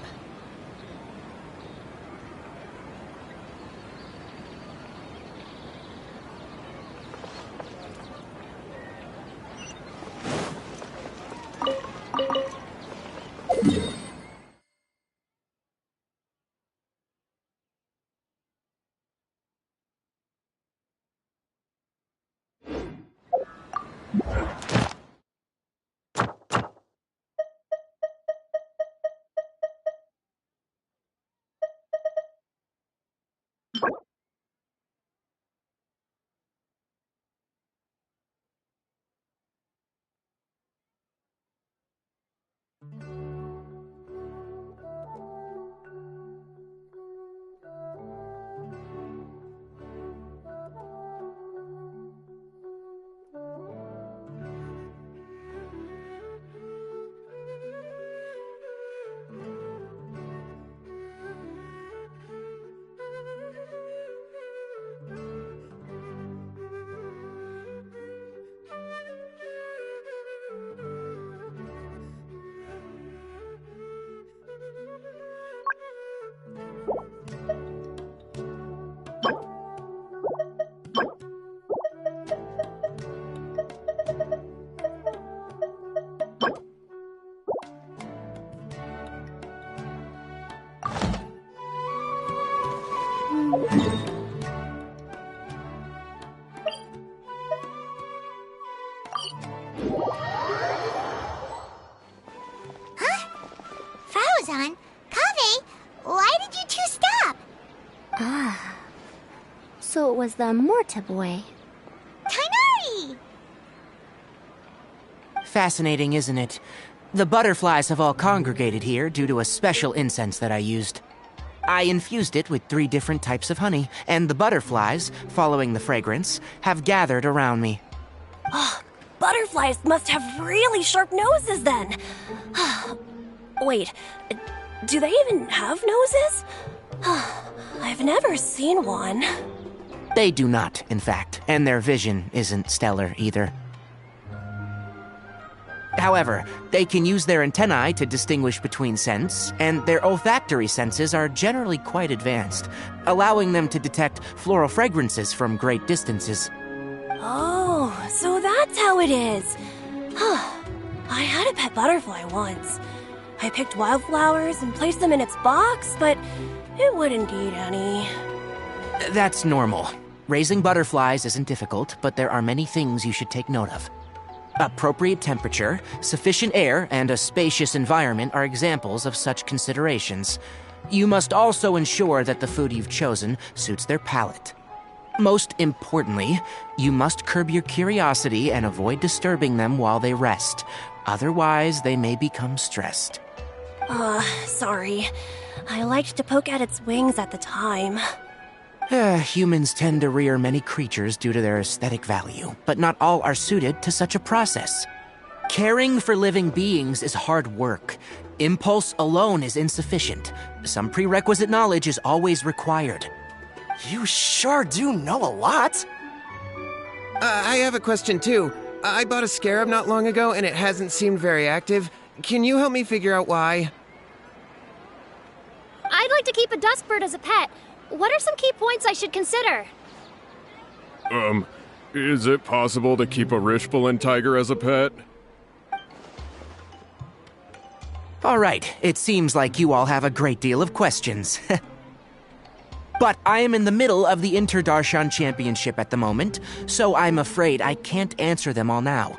S6: Huh? Faruzan? Kaveh? Why did you two stop?
S2: Ah. So it was the Morta boy.
S6: Tainari!
S11: Fascinating, isn't it? The butterflies have all congregated here due to a special incense that I used. I infused it with 3 different types of honey, and the butterflies, following the fragrance, have gathered around me.
S19: Oh, butterflies must have really sharp noses then. Wait, do they even have noses? I've never seen one.
S11: They do not, in fact, and their vision isn't stellar either. However, they can use their antennae to distinguish between scents, and their olfactory senses are generally quite advanced, allowing them to detect floral fragrances from great distances.
S19: Oh, so that's how it is. I had a pet butterfly once. I picked wildflowers and placed them in its box, but it wouldn't eat any.
S11: That's normal. Raising butterflies isn't difficult, but there are many things you should take note of. Appropriate temperature, sufficient air, and a spacious environment are examples of such considerations. You must also ensure that the food you've chosen suits their palate. Most importantly, you must curb your curiosity and avoid disturbing them while they rest. Otherwise, they may become stressed.
S19: Sorry. I liked to poke at its wings at the time.
S11: Humans tend to rear many creatures due to their aesthetic value, but not all are suited to such a process. Caring for living beings is hard work. Impulse alone is insufficient. Some prerequisite knowledge is always required.
S5: You sure do know a lot.
S8: I have a question too. I bought a scarab not long ago and it hasn't seemed very active. Can you help me figure out why?
S7: I'd like to keep a dustbird as a pet. What are some key points I should consider?
S20: Is it possible to keep a Rishbalin tiger as a pet?
S11: All right, it seems like you all have a great deal of questions. But I am in the middle of the Interdarshan Championship at the moment, so I'm afraid I can't answer them all now.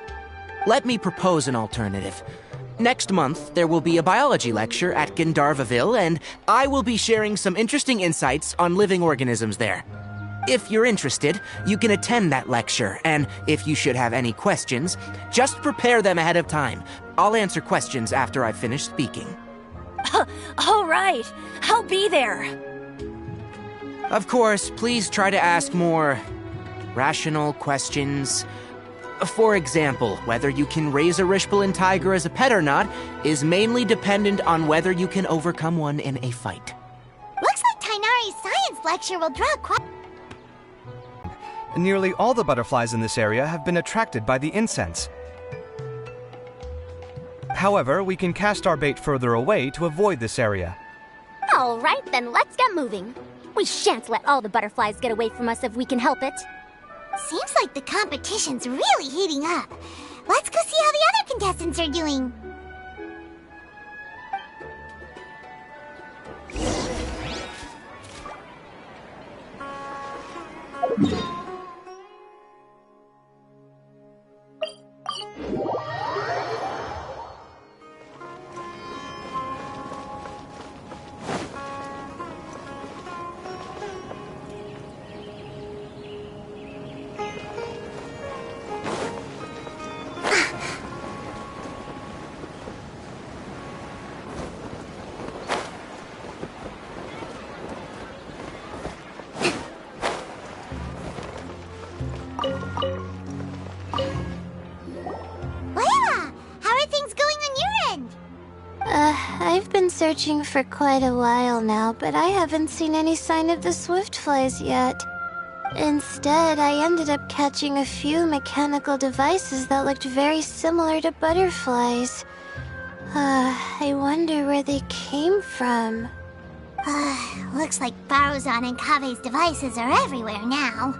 S11: Let me propose an alternative. Next month, there will be a biology lecture at Gandharvaville, and I will be sharing some interesting insights on living organisms there. If you're interested, you can attend that lecture, and if you should have any questions, just prepare them ahead of time. I'll answer questions after I've finished speaking.
S19: All right, I'll be there.
S11: Of course, please try to ask more rational questions. For example, whether you can raise a Rishbalin tiger as a pet or not is mainly dependent on whether you can overcome one in a fight.
S6: Looks like Tainari's science lecture will draw quite...
S13: Nearly all the butterflies in this area have been attracted by the incense. However, we can cast our bait further away to avoid this area.
S2: All right, then let's get moving. We shan't let all the butterflies get away from us if we can help it.
S6: Seems like the competition's really heating up. Let's go see how the other contestants are doing.
S16: I've been searching for quite a while now, but I haven't seen any sign of the swiftflies yet. Instead, I ended up catching a few mechanical devices that looked very similar to butterflies. I wonder where they came from.
S6: Looks like Faruzan and Kaveh's devices are everywhere now.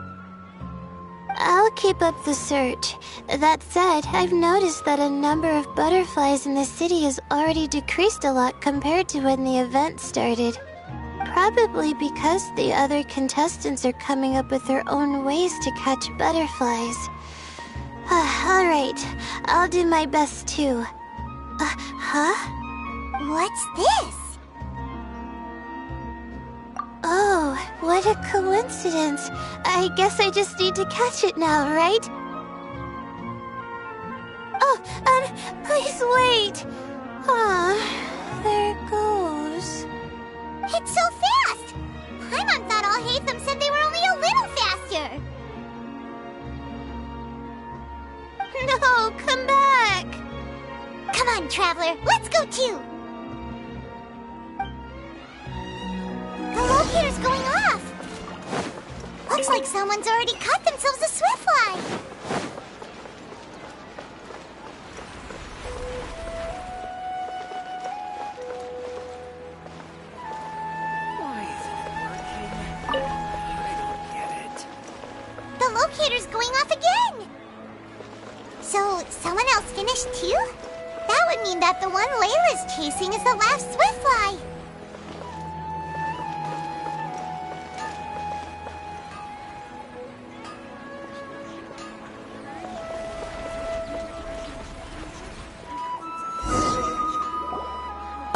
S16: I'll keep up the search. That said, I've noticed that a number of butterflies in the city has already decreased a lot compared to when the event started. Probably because the other contestants are coming up with their own ways to catch butterflies. Alright, I'll do my best too. Huh?
S6: What's this?
S16: Oh, what a coincidence. I guess I just need to catch it now, right? Oh, please wait. Aw, there it goes.
S6: It's so fast! Paimon thought all Hatham said they were only a little faster.
S16: No, come back!
S6: Come on, Traveler, let's go too! The locator's going off! Looks like someone's already caught themselves a swiftfly!
S21: Why isn't it working? I don't get it.
S6: The locator's going off again! So, someone else finished too? That would mean that the one Layla's chasing is the last swiftfly!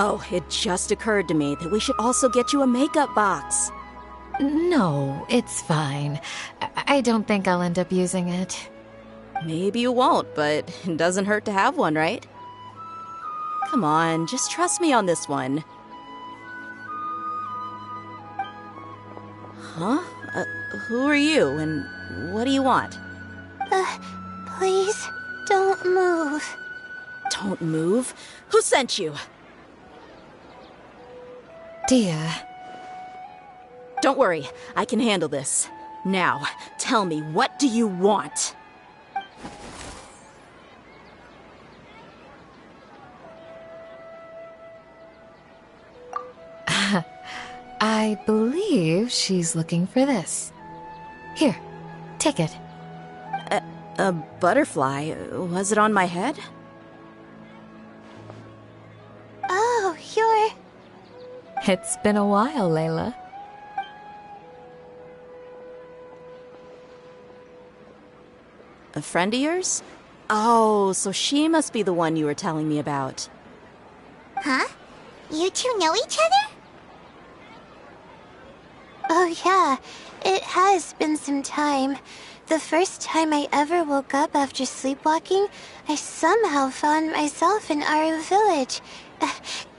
S1: Oh, it just occurred to me that we should also get you a makeup box.
S14: No, it's fine. I don't think I'll end up using it.
S1: Maybe you won't, but it doesn't hurt to have one, right? Come on, just trust me on this one. Huh? Who are you, and what do you want?
S16: Please, don't move.
S1: Don't move? Who sent you?
S14: Dear.
S1: Don't worry, I can handle this. Now, tell me, what do you want?
S14: I believe she's looking for this. Here, take it.
S1: A butterfly? Was it on my head?
S16: Oh, you're...
S14: It's been a while, Layla.
S1: A friend of yours? Oh, so she must be the one you were telling me about.
S6: Huh? You two know each other?
S16: Oh yeah, it has been some time. The first time I ever woke up after sleepwalking, I somehow found myself in our village.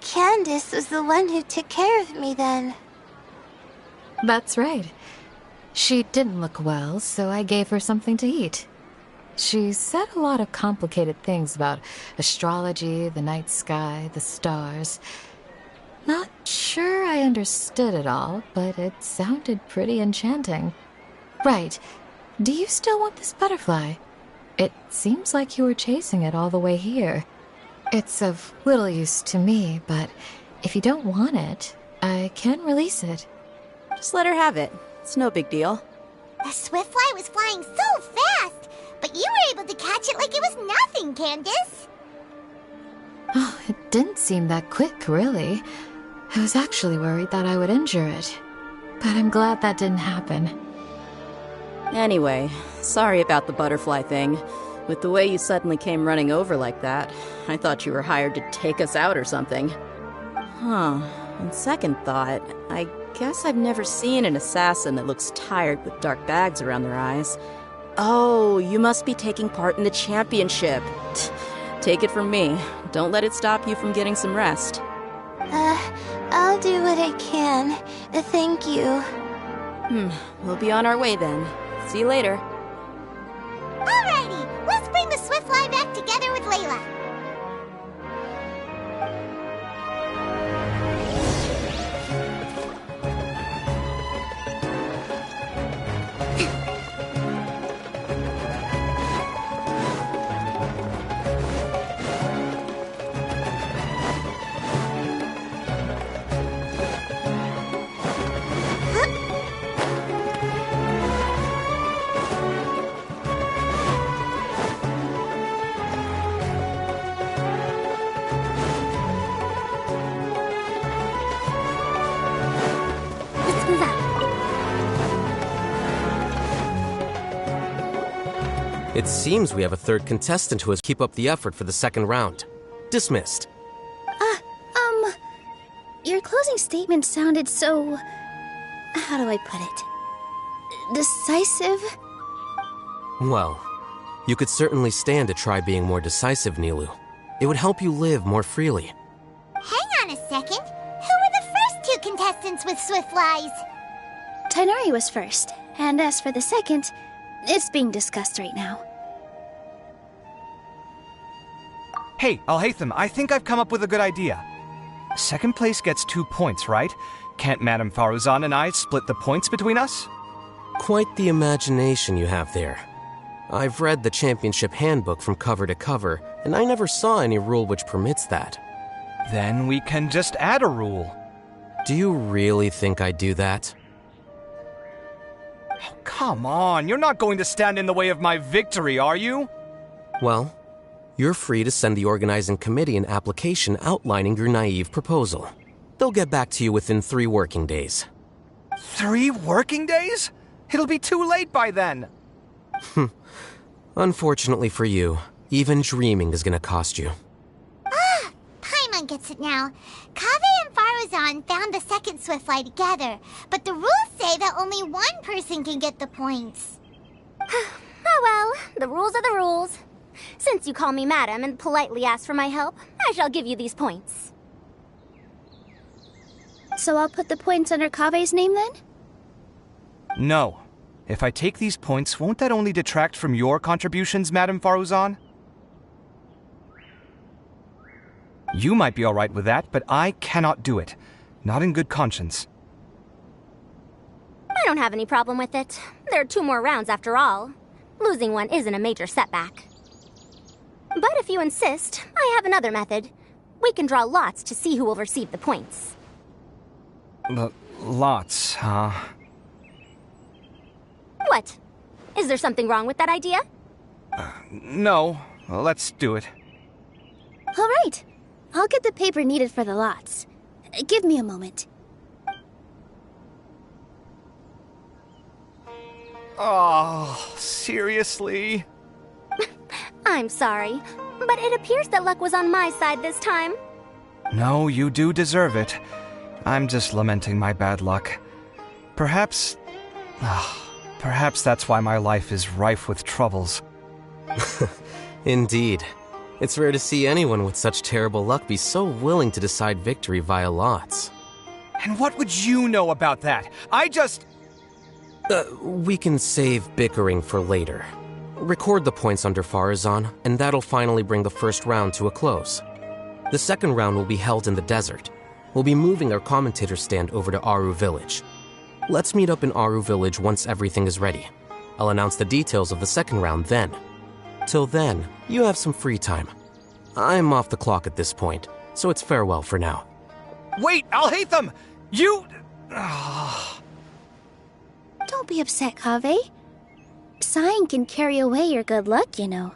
S16: Candace was the one who took care of me then.
S14: That's right. She didn't look well, so I gave her something to eat. She said a lot of complicated things about astrology, the night sky, the stars. Not sure I understood it all, but it sounded pretty enchanting. Right. Do you still want this butterfly? It seems like you were chasing it all the way here. It's of little use to me, but if you don't want it, I can release it.
S1: Just let her have it. It's no big deal.
S6: The swiftfly was flying so fast, but you were able to catch it like it was nothing, Candace.
S14: Oh, it didn't seem that quick, really. I was actually worried that I would injure it. But I'm glad that didn't happen.
S1: Anyway, sorry about the butterfly thing. With the way you suddenly came running over like that, I thought you were hired to take us out or something. Huh. On second thought, I guess I've never seen an assassin that looks tired with dark bags around their eyes. Oh, you must be taking part in the championship. Take it from me. Don't let it stop you from getting some rest.
S16: I'll do what I can. Thank you.
S1: We'll be on our way then. See you later.
S6: Alrighty, let's bring the swiftfly back together with Layla.
S15: It seems we have a third contestant who has keep up the effort for the second round. Dismissed.
S18: Your closing statement sounded so... how do I put it? Decisive?
S15: Well, you could certainly stand to try being more decisive, Nilu. It would help you live more freely.
S6: Hang on a second. Who were the first two contestants with swift flies?
S18: Tainari was first, and as for the second, it's being discussed right now.
S13: Hey, Alhaitham, I think I've come up with a good idea. Second place gets 2 points, right? Can't Madame Faruzan and I split the points between us?
S15: Quite the imagination you have there. I've read the championship handbook from cover to cover, and I never saw any rule which permits that.
S13: Then we can just add a rule.
S15: Do you really think I'd do that?
S13: Oh, come on, you're not going to stand in the way of my victory, are you?
S15: Well, you're free to send the organizing committee an application outlining your naive proposal. They'll get back to you within 3 working days.
S13: 3 working days? It'll be too late by then.
S15: Unfortunately for you, even dreaming is gonna cost you.
S6: Paimon gets it now. Kaveh and Faruzan found the second Swiftfly together, but the rules say that only one person can get the points.
S2: Oh well, the rules are the rules. Since you call me madam and politely ask for my help, I shall give you these points.
S18: So I'll put the points under Kaveh's name then?
S13: No. If I take these points, won't that only detract from your contributions, Madame Faruzan? You might be alright with that, but I cannot do it. Not in good conscience.
S2: I don't have any problem with it. There are 2 more rounds after all. Losing one isn't a major setback. But if you insist, I have another method. We can draw lots to see who will receive the points.
S13: Lots, huh?
S2: What? Is there something wrong with that idea?
S13: No. Well, let's do it.
S18: All right. I'll get the paper needed for the lots. Give me a moment.
S13: Oh, seriously?
S2: I'm sorry, but it appears that luck was on my side this time.
S13: No, you do deserve it. I'm just lamenting my bad luck. Perhaps that's why my life is rife with troubles.
S15: Indeed. It's rare to see anyone with such terrible luck be so willing to decide victory via lots.
S13: And what would you know about that?
S15: We can save bickering for later. Record the points under Faruzan, and that'll finally bring the first round to a close. The second round will be held in the desert. We'll be moving our commentator stand over to Aru Village. Let's meet up in Aru Village once everything is ready. I'll announce the details of the second round then. Till then, you have some free time. I'm off the clock at this point, so it's farewell for now.
S13: Wait, Alhaitham! You...
S18: Don't be upset, Kaveh. Sighing can carry away your good luck, you know.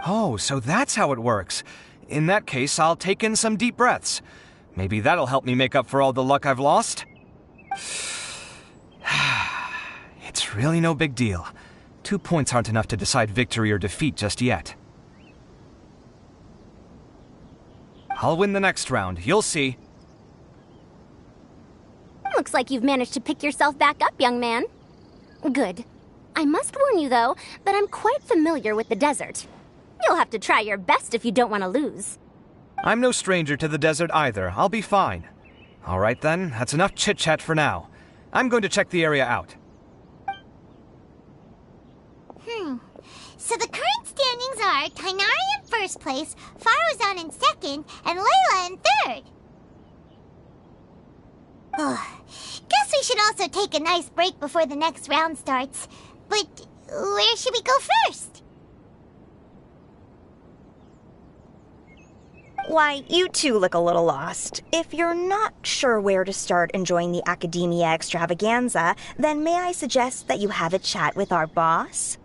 S13: Oh, so that's how it works. In that case, I'll take in some deep breaths. Maybe that'll help me make up for all the luck I've lost. It's really no big deal. 2 points aren't enough to decide victory or defeat just yet. I'll win the next round, you'll see.
S2: Looks like you've managed to pick yourself back up, young man. Good. I must warn you, though, that I'm quite familiar with the desert. You'll have to try your best if you don't want to lose.
S13: I'm no stranger to the desert either. I'll be fine. All right then, that's enough chit-chat for now. I'm going to check the area out.
S6: So the current standings are Tainari in first place, Faruzan in second, and Layla in third. Guess we should also take a nice break before the next round starts. But where should we go first?
S9: Why, you two look a little lost. If you're not sure where to start enjoying the Academia extravaganza, then may I suggest that you have a chat with our boss?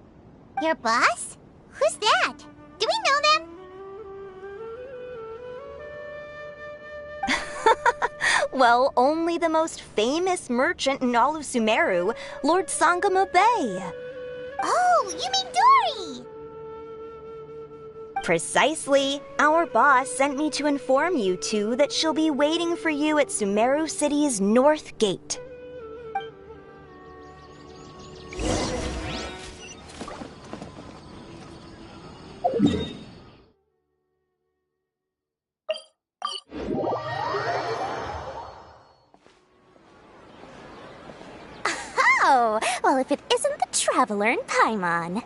S6: Your boss? Who's that? Do we know them?
S9: Well, only the most famous merchant in all of Sumeru, Lord Sangamo Bay.
S6: Oh, you mean Dory!
S9: Precisely. Our boss sent me to inform you two that she'll be waiting for you at Sumeru City's North Gate.
S2: Oh, well, if it isn't the Traveler in Paimon.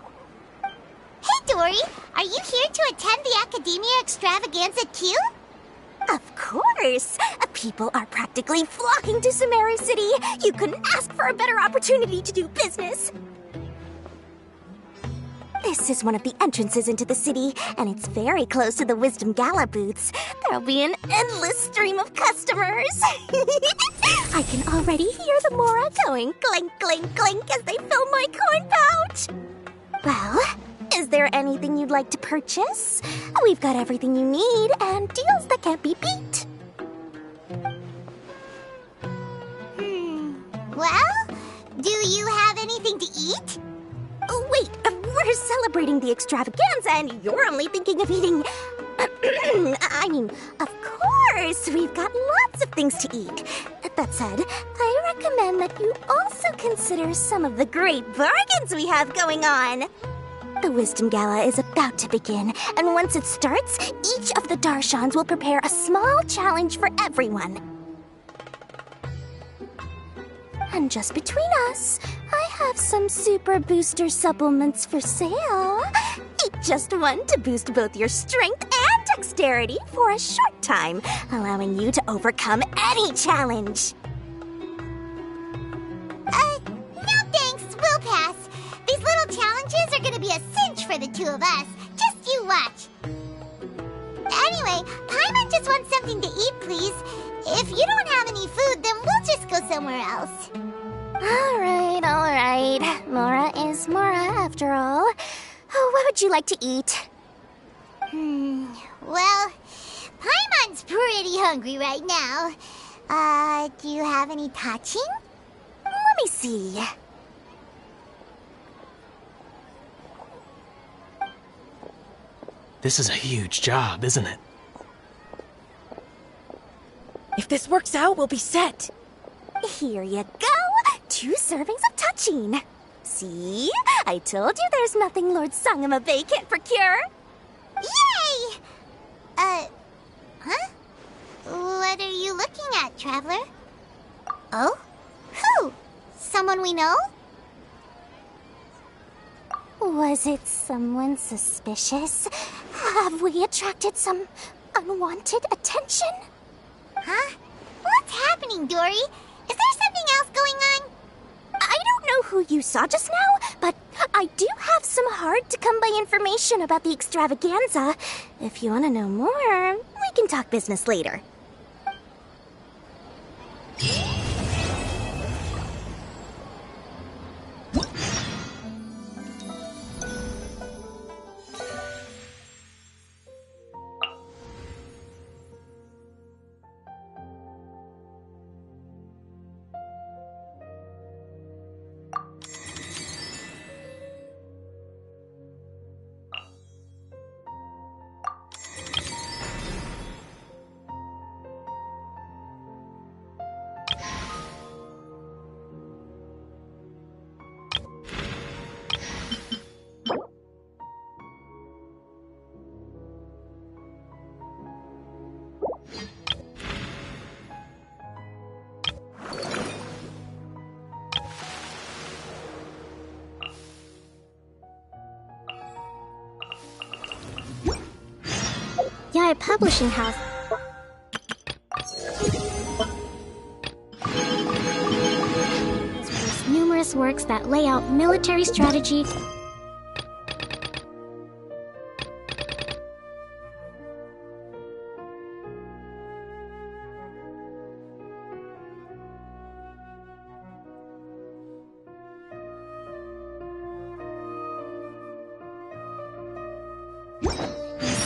S6: Hey, Dory! Are you here to attend the Academia Extravaganza Q?
S2: Of course! People are practically flocking to Sumeru City. You couldn't ask for a better opportunity to do business. This is one of the entrances into the city, and it's very close to the Wisdom Gala booths. There'll be an endless stream of customers. I can already hear the Mora going clink, clink, clink as they fill my coin pouch. Well, is there anything you'd like to purchase? We've got everything you need and deals that can't be beat.
S6: Well, do you have anything to eat?
S2: Oh, wait, we're celebrating the extravaganza and you're only thinking of eating... I mean, of course, we've got lots of things to eat. That said, I recommend that you also consider some of the great bargains we have going on. The Wisdom Gala is about to begin, and once it starts, each of the Darshans will prepare a small challenge for everyone. And just between us, I have some super booster supplements for sale. Eat just one to boost both your strength and dexterity for a short time, allowing you to overcome any challenge.
S6: No thanks, we'll pass. These little challenges are gonna be a cinch for the two of us. Just you watch. Anyway, Paimon just wants something to eat, please. If you don't have any food, then we'll just go somewhere else.
S2: All right. Mora is Mora, after all. Oh, what would you like to eat?
S6: Well, Paimon's pretty hungry right now. Do you have any touching?
S2: Let me see.
S5: This is a huge job, isn't it?
S19: If this works out, we'll be set.
S2: Here you go. 2 servings of touching. See? I told you there's nothing Lord Sangamabe can't procure.
S6: Yay! Huh? What are you looking at, Traveler? Oh? Who? Someone we know?
S2: Was it someone suspicious? Have we attracted some unwanted attention?
S6: Huh? What's happening, Dory? Is there something else going on?
S2: I don't know who you saw just now, but I do have some hard-to-come-by information about the extravaganza. If you want to know more, we can talk business later.
S18: Yeah, a publishing house. There's numerous works that lay out military strategy.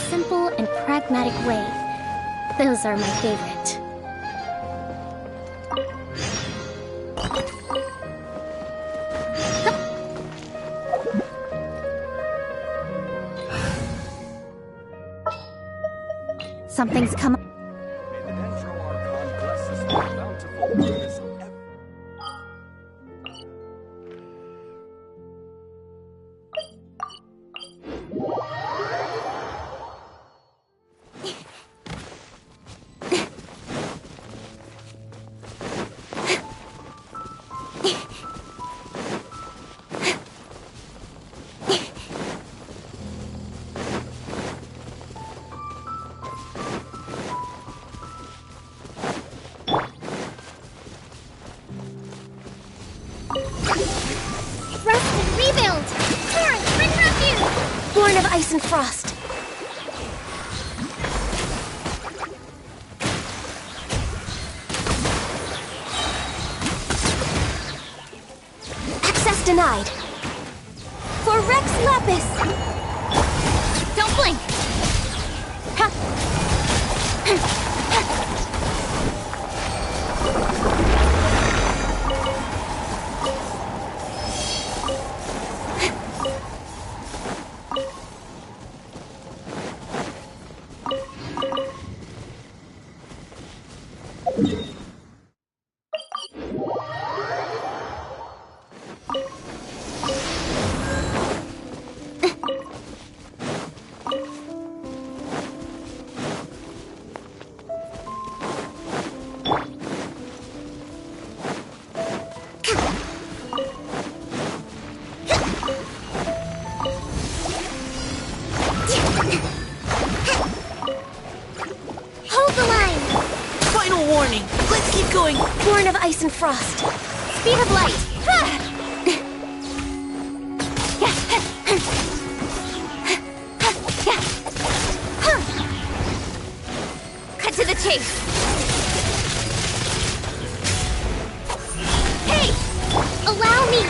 S18: Simple and pragmatic way. Those are my favorite.
S2: Something's come.
S19: Born of ice and frost. Access denied. For Rex Lapis.
S2: Don't blink.
S19: Hold the line. Final warning. Let's keep going. Born of ice and frost. Speed of light.
S2: Cut to the chase.
S19: Hey!
S2: Allow me.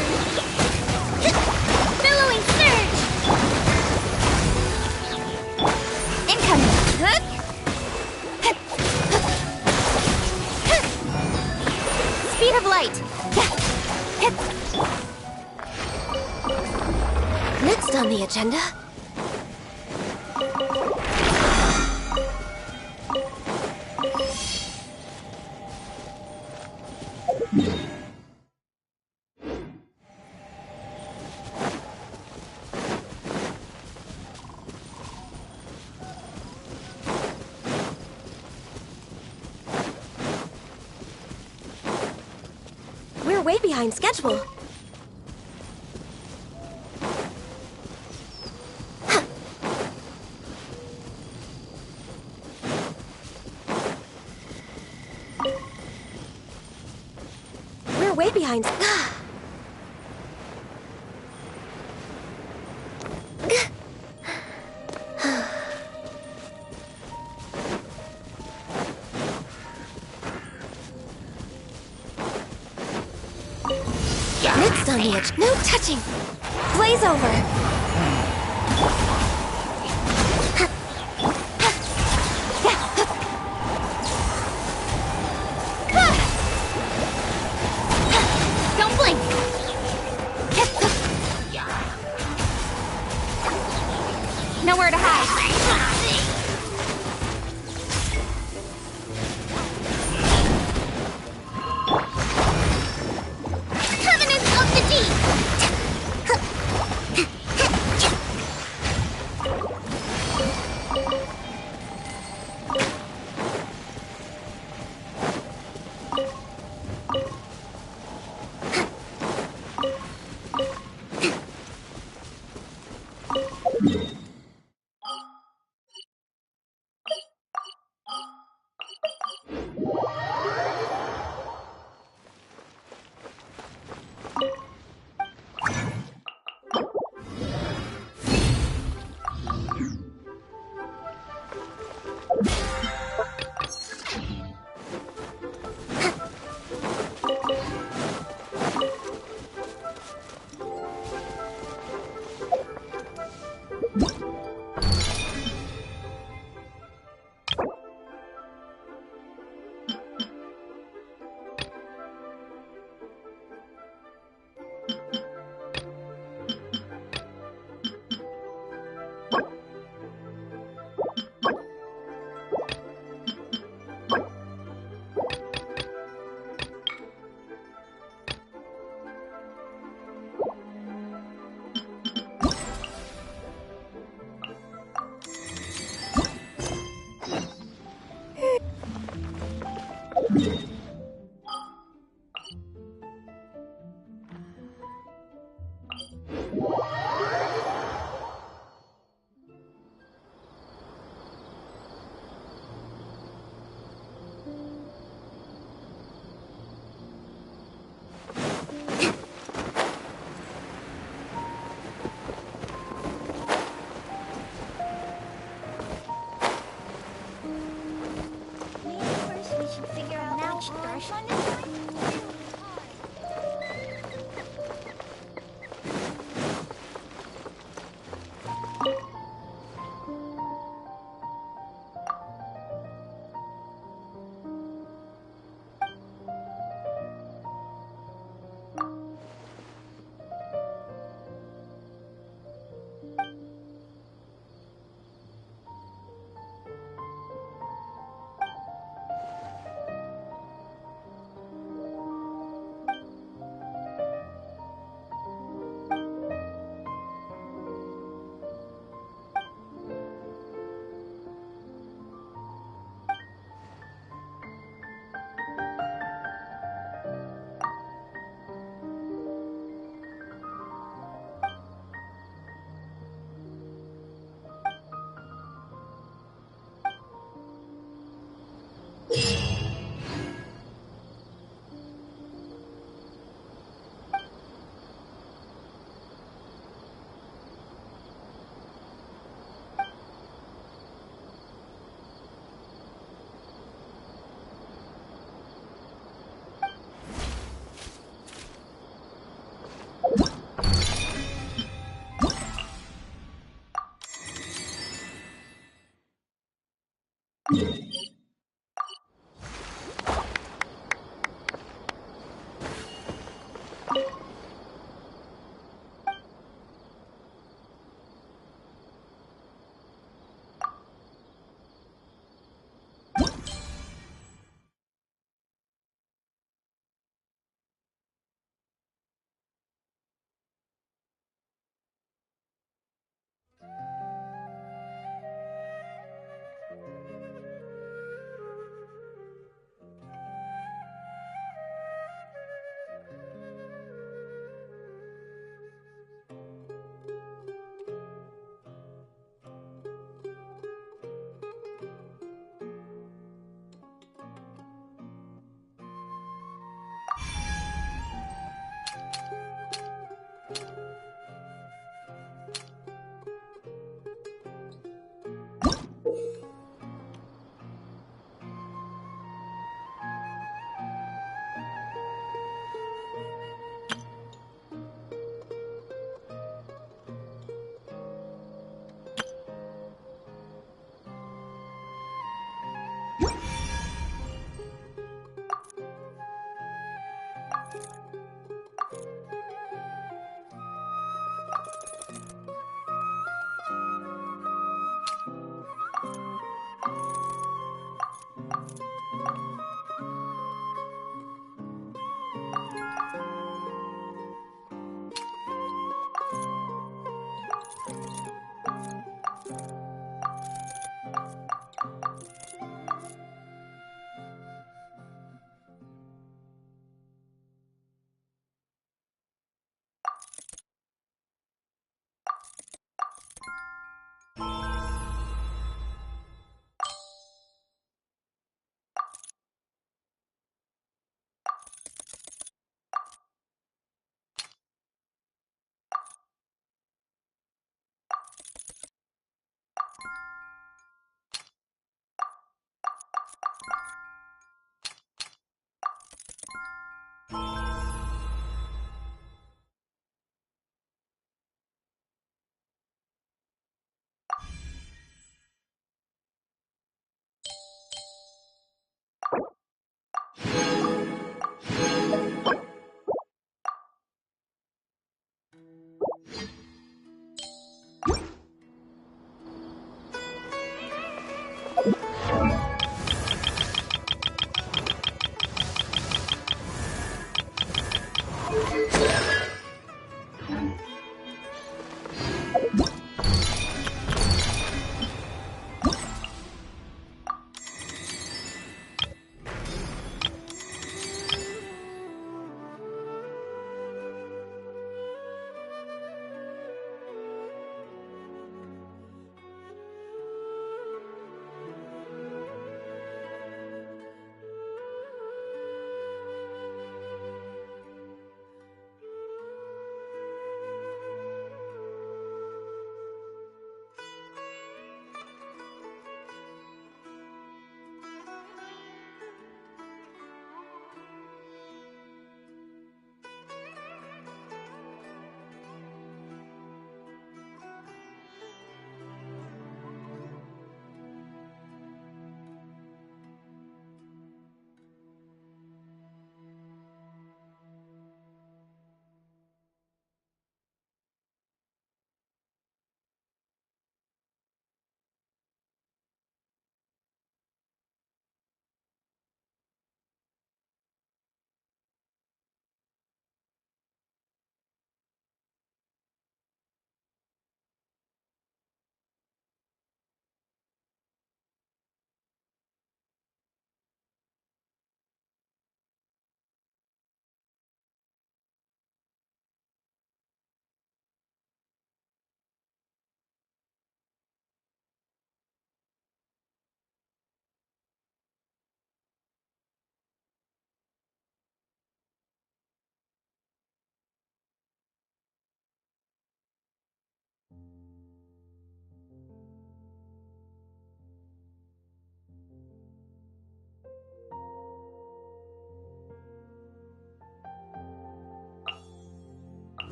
S2: Billowing surge. Incoming.
S19: Speed of light. Next on the agenda. We're way behind schedule. We're way behind. Next on the edge. No touching. Blaze over.
S2: Don't blink. Nowhere to hide. Covenant of the Deep.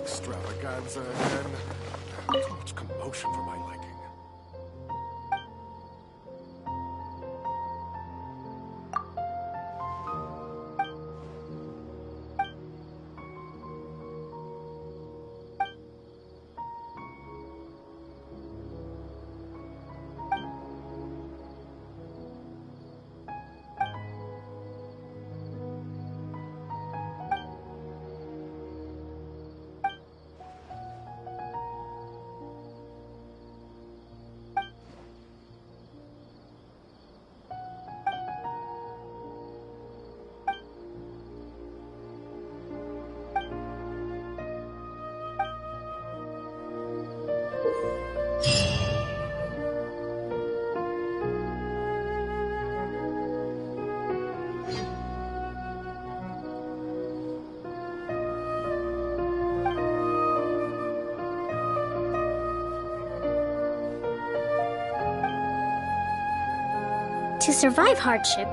S20: Extravaganza again.
S21: Too much commotion for my liking.
S18: To survive hardship,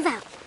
S18: move out.